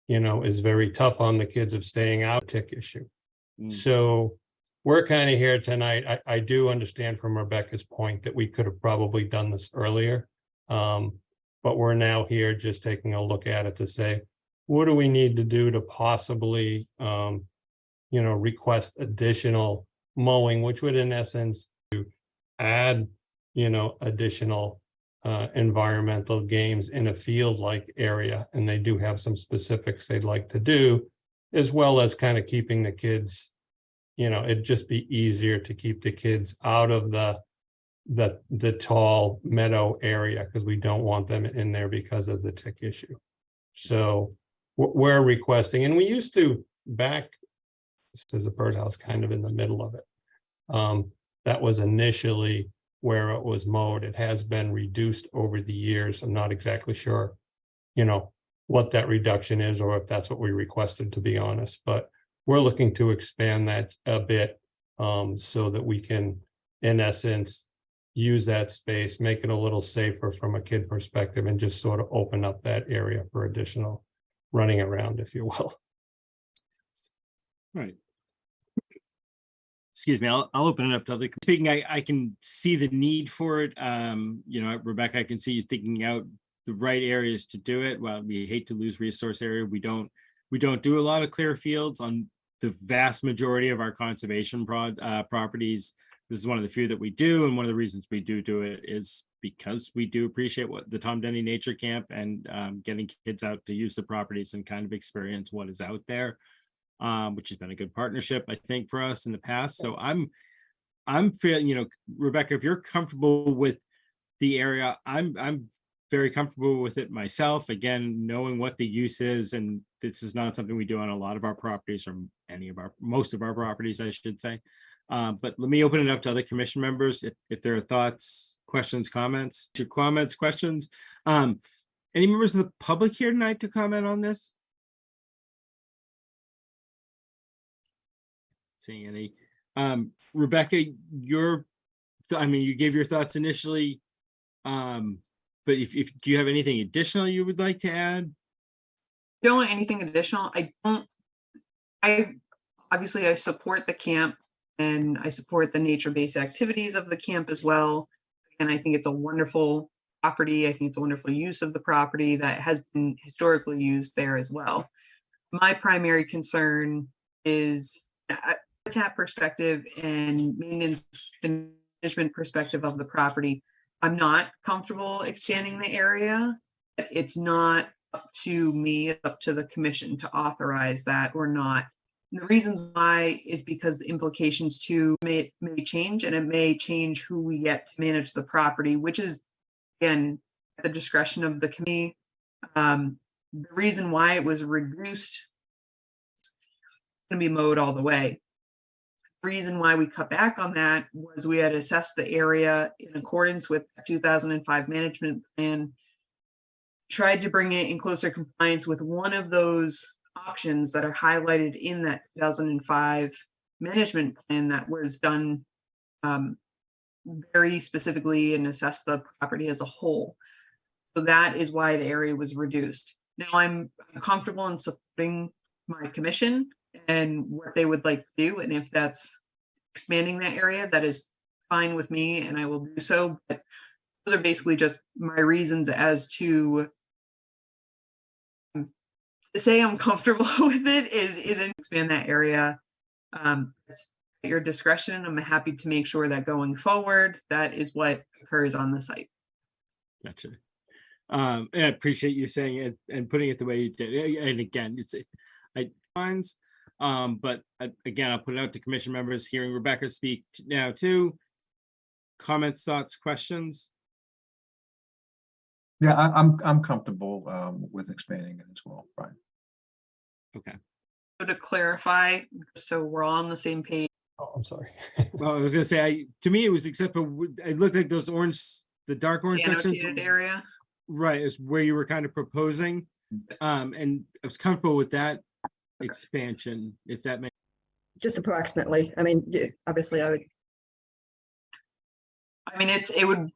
is very tough on the kids of staying out tick issue. So we're kind of here tonight. I do understand from Rebecca's point that we could have probably done this earlier. But we're now here just taking a look at it to say, what do we need to do to possibly, request additional mowing, which would in essence add, additional environmental gains in a field-like area. And they do have some specifics they'd like to do, as well as kind of keeping the kids, it'd just be easier to keep the kids out of the the tall meadow area, because we don't want them in there because of the tick issue. So we're requesting, and we used to back, there's a birdhouse kind of in the middle of it. That was initially where it was mowed. It has been reduced over the years. I'm not exactly sure, what that reduction is, or if that's what we requested, to be honest, but we're looking to expand that a bit, so that we can, in essence, use that space, make it a little safer from a kid perspective, and just sort of open up that area for additional running around, if you will. Right. Excuse me, I'll open it up to other, speaking, I can see the need for it. Rebecca, I can see you thinking out the right areas to do it. Well, we hate to lose resource area. We don't do a lot of clear fields on the vast majority of our conservation properties. This is one of the few that we do, and one of the reasons we do it is because we do appreciate what the Tom Denny Nature Camp and getting kids out to use the properties and kind of experience what is out there, which has been a good partnership, I think, for us in the past. So I'm feeling, Rebecca, if you're comfortable with the area, I'm very comfortable with it myself. Again, knowing what the use is, and this is not something we do on a lot of our properties, or most of our properties, I should say. But let me open it up to other commission members if there are thoughts, questions, comments. Questions. Any members of the public here tonight to comment on this? Seeing any. Rebecca, you gave your thoughts initially. But if do you have anything additional you would like to add? Don't want anything additional. I support the camp, and I support the nature-based activities of the camp as well. And I think it's a wonderful property. I think it's a wonderful use of the property that has been historically used there as well. My primary concern is habitat perspective and maintenance and management perspective of the property. I'm not comfortable expanding the area. It's not up to me, it's up to the commission to authorize that or not. And the reason why is because the implications too may change, and it may change who we get to manage the property, which is, again, at the discretion of the committee. The reason why it was reduced is going to be mowed all the way. The reason why we cut back on that was we had assessed the area in accordance with the 2005 management plan, tried to bring it in closer compliance with one of those options that are highlighted in that 2005 management plan that was done very specifically and assessed the property as a whole. So that is why the area was reduced. Now I'm comfortable in supporting my commission and what they would like to do. And if that's expanding that area, that is fine with me, and I will do so. But those are basically just my reasons as to say I'm comfortable with it isn't expand that area. It's at your discretion. I'm happy to make sure that going forward, that is what occurs on the site. Gotcha. And I appreciate you saying it and putting it the way you did. And again, but again, I'll put it out to commission members. Hearing Rebecca speak now too. Comments, thoughts, questions? Yeah, I'm comfortable with expanding it as well, Brian. Okay. So to clarify, so we're all on the same page. Oh, I'm sorry. Well, I was gonna say, to me, it was except for it looked like those orange, the dark orange The sections. annotated area. Right, is where you were kind of proposing. And I was comfortable with that expansion, if that makes. Just approximately. I mean, obviously I would. I mean, it would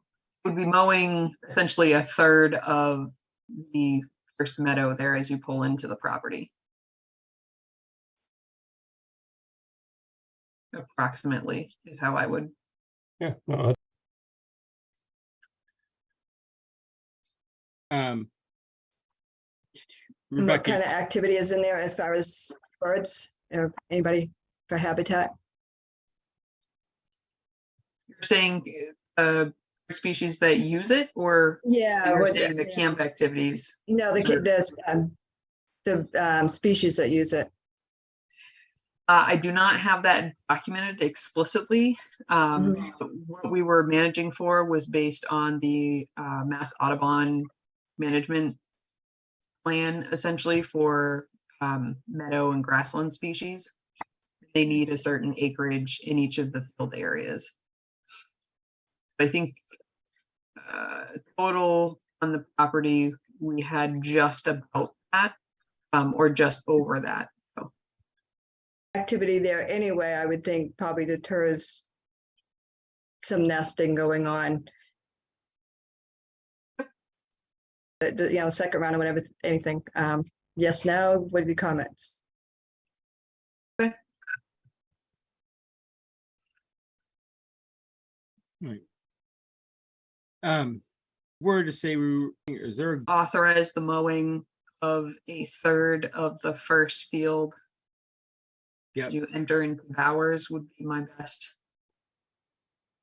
be mowing essentially a third of the first meadow there as you pull into the property. Approximately is how I would. Yeah. No, And what Rebecca, kind of activity is in there as far as birds or anybody for habitat? You're saying species that use it, or Yeah. you're what- saying the yeah. camp activities? No, the species that use it. I do not have that documented explicitly. But what we were managing for was based on the Mass Audubon Management Plan, essentially for meadow and grassland species. They need a certain acreage in each of the field areas. I think total on the property, we had just about that, or just over that. So, Activity there anyway, I would think probably deters some nesting going on. Second round or whatever, anything. Yes, no, what are the comments? Right. Were to say is there authorize the mowing of a third of the first field. Yeah. As you enter into Bowers would be my best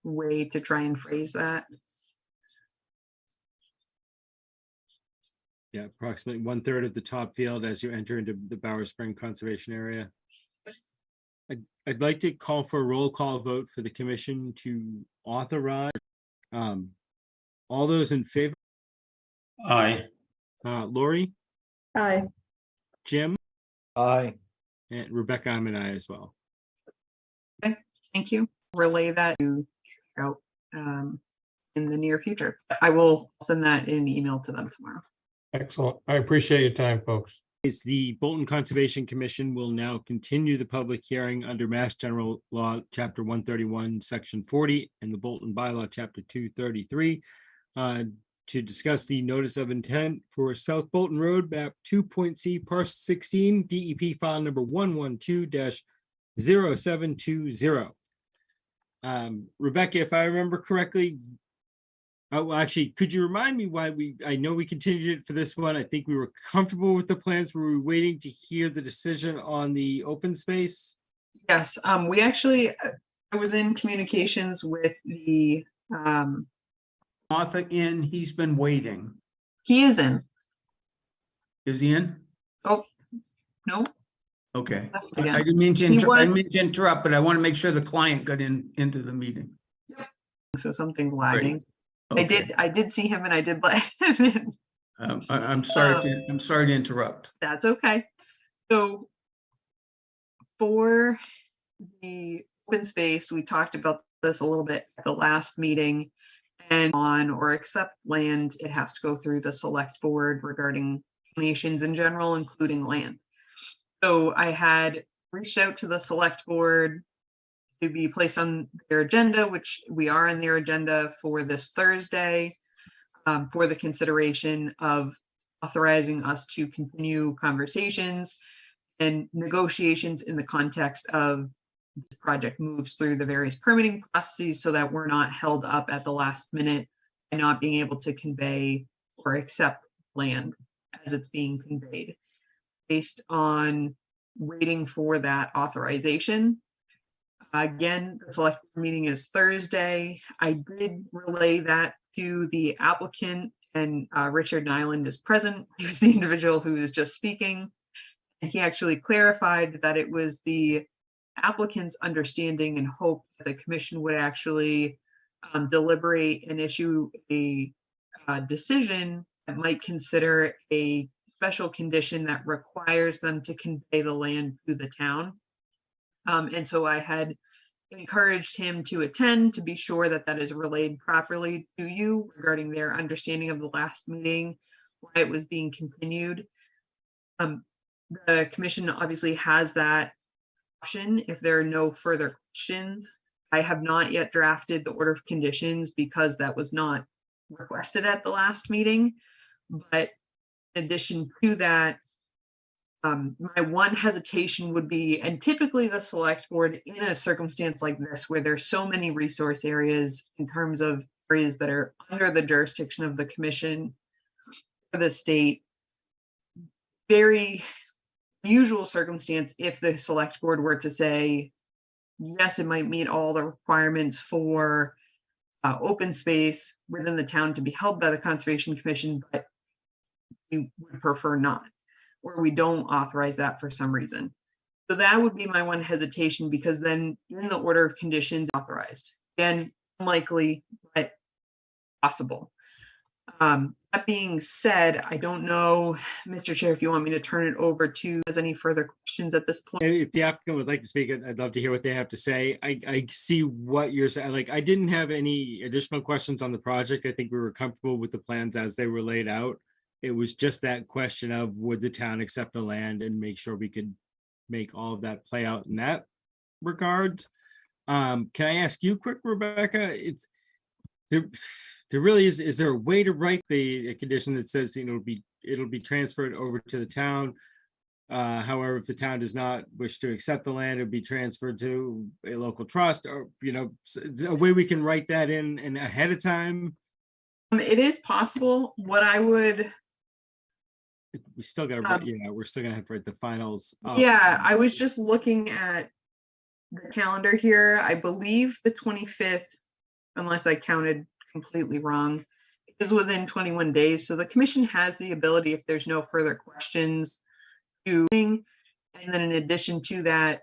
way to try and phrase that. Yeah, approximately 1/3 of the top field as you enter into the Bowers Spring Conservation Area. I'd like to call for a roll call vote for the commission to authorize. All those in favor? Aye. Lori, Aye. Jim, Aye. and Rebecca, I'm an aye as well. Thank you. Relay that to out in the near future. I will send that in an email to them tomorrow. Excellent. I appreciate your time, folks. The Bolton Conservation Commission will now continue the public hearing under Mass General Law, Chapter 131, Section 40, and the Bolton Bylaw, Chapter 233, to discuss the notice of intent for South Bolton Road, map 2.C, parcel 16, DEP file number 112-0720. Rebecca, if I remember correctly, oh, actually, could you remind me why I know we continued it for this one. I think we were comfortable with the plans. Were we waiting to hear the decision on the open space? Yes, we actually, I was in communications with the, Martha in, he's been waiting. he is in. Is he in? Oh, no, Okay. left I again. didn't mean to He I didn't was- mean to interrupt, but I want to make sure the client got into the meeting. So something's lagging. Okay. I did see him and I did let him in. I'm sorry to interrupt. That's okay. So for the open space, we talked about this a little bit at the last meeting, and on or accept land, it has to go through the select board regarding donations in general, including land. So I had reached out to the select board to be placed on their agenda, which we are on their agenda for this Thursday, for the consideration of authorizing us to continue conversations and negotiations in the context of this project moves through the various permitting processes so that we're not held up at the last minute and not being able to convey or accept land as it's being conveyed. Based on waiting for that authorization. Again, the select board meeting is Thursday. I did relay that to the applicant, and Richard Nyland is present. He was the individual who was just speaking. And he actually clarified that it was the applicant's understanding and hope that the commission would actually deliberate and issue a decision that might consider a special condition that requires them to convey the land to the town. And so I had encouraged him to attend to be sure that that is relayed properly to you regarding their understanding of the last meeting, why it was being continued. The commission obviously has that option if there are no further questions. I have not yet drafted the order of conditions because that was not requested at the last meeting. But in addition to that, my one hesitation would be, and typically the select board in a circumstance like this, where there's so many resource areas in terms of areas that are under the jurisdiction of the commission for the state, very unusual circumstance if the select board were to say, yes, it might meet all the requirements for open space within the town to be held by the Conservation Commission, but you would prefer not, or we don't authorize that for some reason. So that would be my one hesitation, because then in the order of conditions authorized, again, unlikely, but possible. That being said, I don't know, Mr. Chair, if you want me to turn it over to, has any further questions at this point? If the applicant would like to speak, I'd love to hear what they have to say. I see what you're saying. Like, I didn't have any additional questions on the project. I think we were comfortable with the plans as they were laid out. It was just that question of would the town accept the land and make sure we could make all of that play out in that regard. Can I ask you quick, Rebecca? It's there really is there a way to write a condition that says, you know, it'll be transferred over to the town? However, if the town does not wish to accept the land, it'll be transferred to a local trust, or, you know, a way we can write that in and ahead of time. It is possible. What I would, We still gotta, yeah, we're still gonna have to write the finals. up. yeah, I was just looking at the calendar here. I believe the 25th, unless I counted completely wrong, is within 21 days. So the commission has the ability, if there's no further questions, to, and then in addition to that,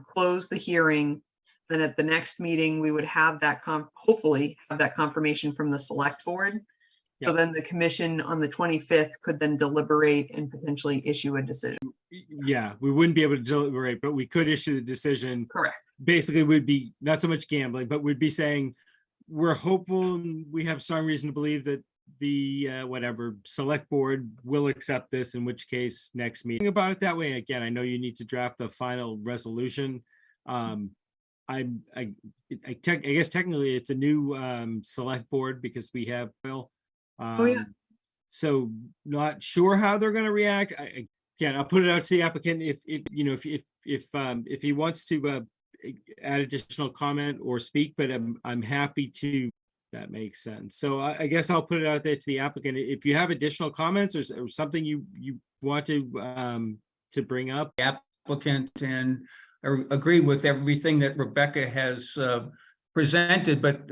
close the hearing. Then at the next meeting, we would have that hopefully have that confirmation from the select board. So Yep. then the commission on the 25th could then deliberate and potentially issue a decision. Yeah, we wouldn't be able to deliberate, but we could issue the decision. Correct. Basically, would be not so much gambling, but would be saying, we're hopeful and we have strong reason to believe that the whatever select board will accept this, in which case next meeting about it that way. Again, I know you need to draft the final resolution. I guess technically it's a new select board because we have Bill. Oh, yeah. So not sure how they're going to react. Again, I'll put it out to the applicant if you know if he wants to add additional comment or speak, but I'm happy to. That makes sense. So I guess I'll put it out there to the applicant. If you have additional comments or something you want to bring up. Applicant, and I agree with everything that Rebecca has presented, but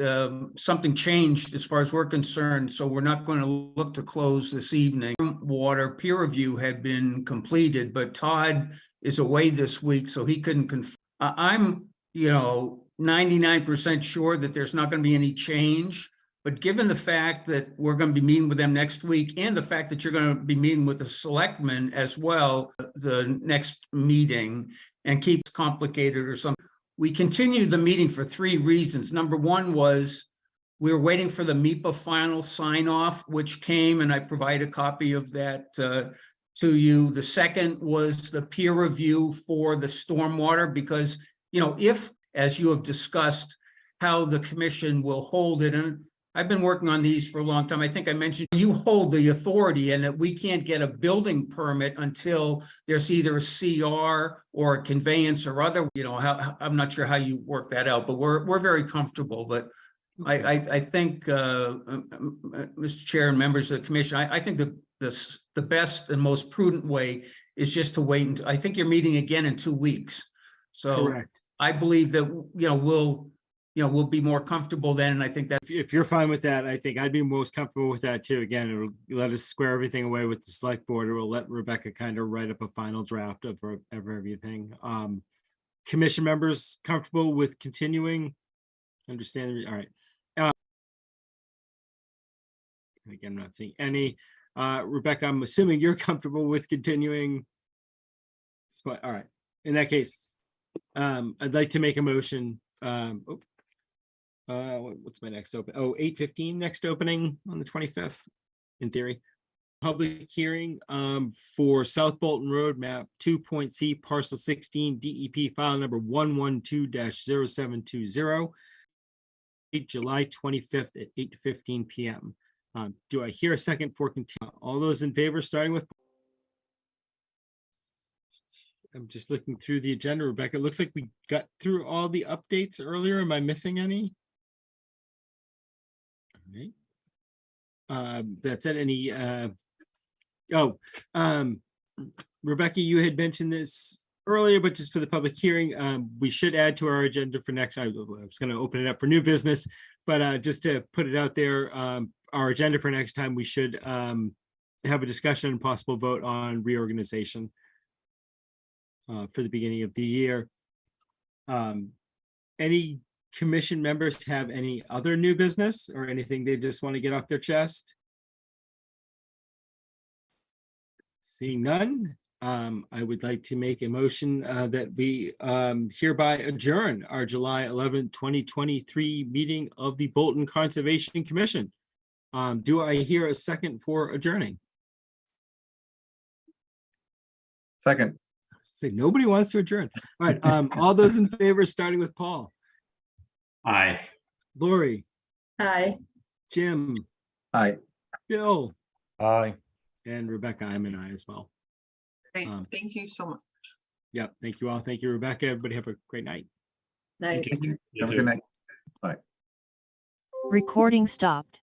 something changed as far as we're concerned. So we're not going to look to close this evening. Water peer review had been completed, but Todd is away this week, so he couldn't I'm, 99% sure that there's not going to be any change. But given the fact that we're going to be meeting with them next week, and the fact that you're going to be meeting with the selectmen as well, the next meeting, and keeps complicated or something, we continued the meeting for 3 reasons. Number one was we were waiting for the MIPA final sign off, which came, and I provide a copy of that to you. The second was the peer review for the stormwater, because, if, as you have discussed, how the commission will hold it, and I've been working on these for a long time. I think I mentioned you hold the authority, and that we can't get a building permit until there's either a CR or a conveyance or other, I'm not sure how you work that out, but we're very comfortable. But I think, Mr. Chair and members of the commission, I think the best and most prudent way is just to wait until, I think you're meeting again in 2 weeks. So Correct. I believe that, we'll be more comfortable then. And I think that If you're fine with that, I think I'd be most comfortable with that too. Again, it'll let us square everything away with the select board, or we'll let Rebecca kind of write up a final draft of everything. Commission members comfortable with continuing? Understand? All right. Again, I'm not seeing any. Rebecca, I'm assuming you're comfortable with continuing. All right. In that case, I'd like to make a motion. What's my next open? 8:15 next opening on the 25th, in theory. Public hearing for South Bolton Road, map 2.C, parcel 16, DEP file number 112-0720. July 25th at 8:15 p.m. Do I hear a second for continue? All those in favor, starting with. I'm just looking through the agenda, Rebecca. It looks like we got through all the updates earlier. Am I missing any? All right. That's it. Any? Rebecca, you had mentioned this earlier, but just for the public hearing, we should add to our agenda for next. I was going to open it up for new business, but just to put it out there, our agenda for next time, we should have a discussion and possible vote on reorganization. for the beginning of the year. Any commission members have any other new business or anything they just want to get off their chest? Seeing none, I would like to make a motion that we hereby adjourn our July 11th, 2023 meeting of the Bolton Conservation Commission. Do I hear a second for adjourning? Second. Say nobody wants to adjourn. All right, all those in favor, starting with Paul, Aye. Lori, Hi. Jim, Aye. Bill, Aye. and Rebecca. I'm an aye as well. Great, thank you so much. Yep. Thank you all. Thank you, Rebecca. Everybody have a great night. Night. Have a good night. Recording stopped.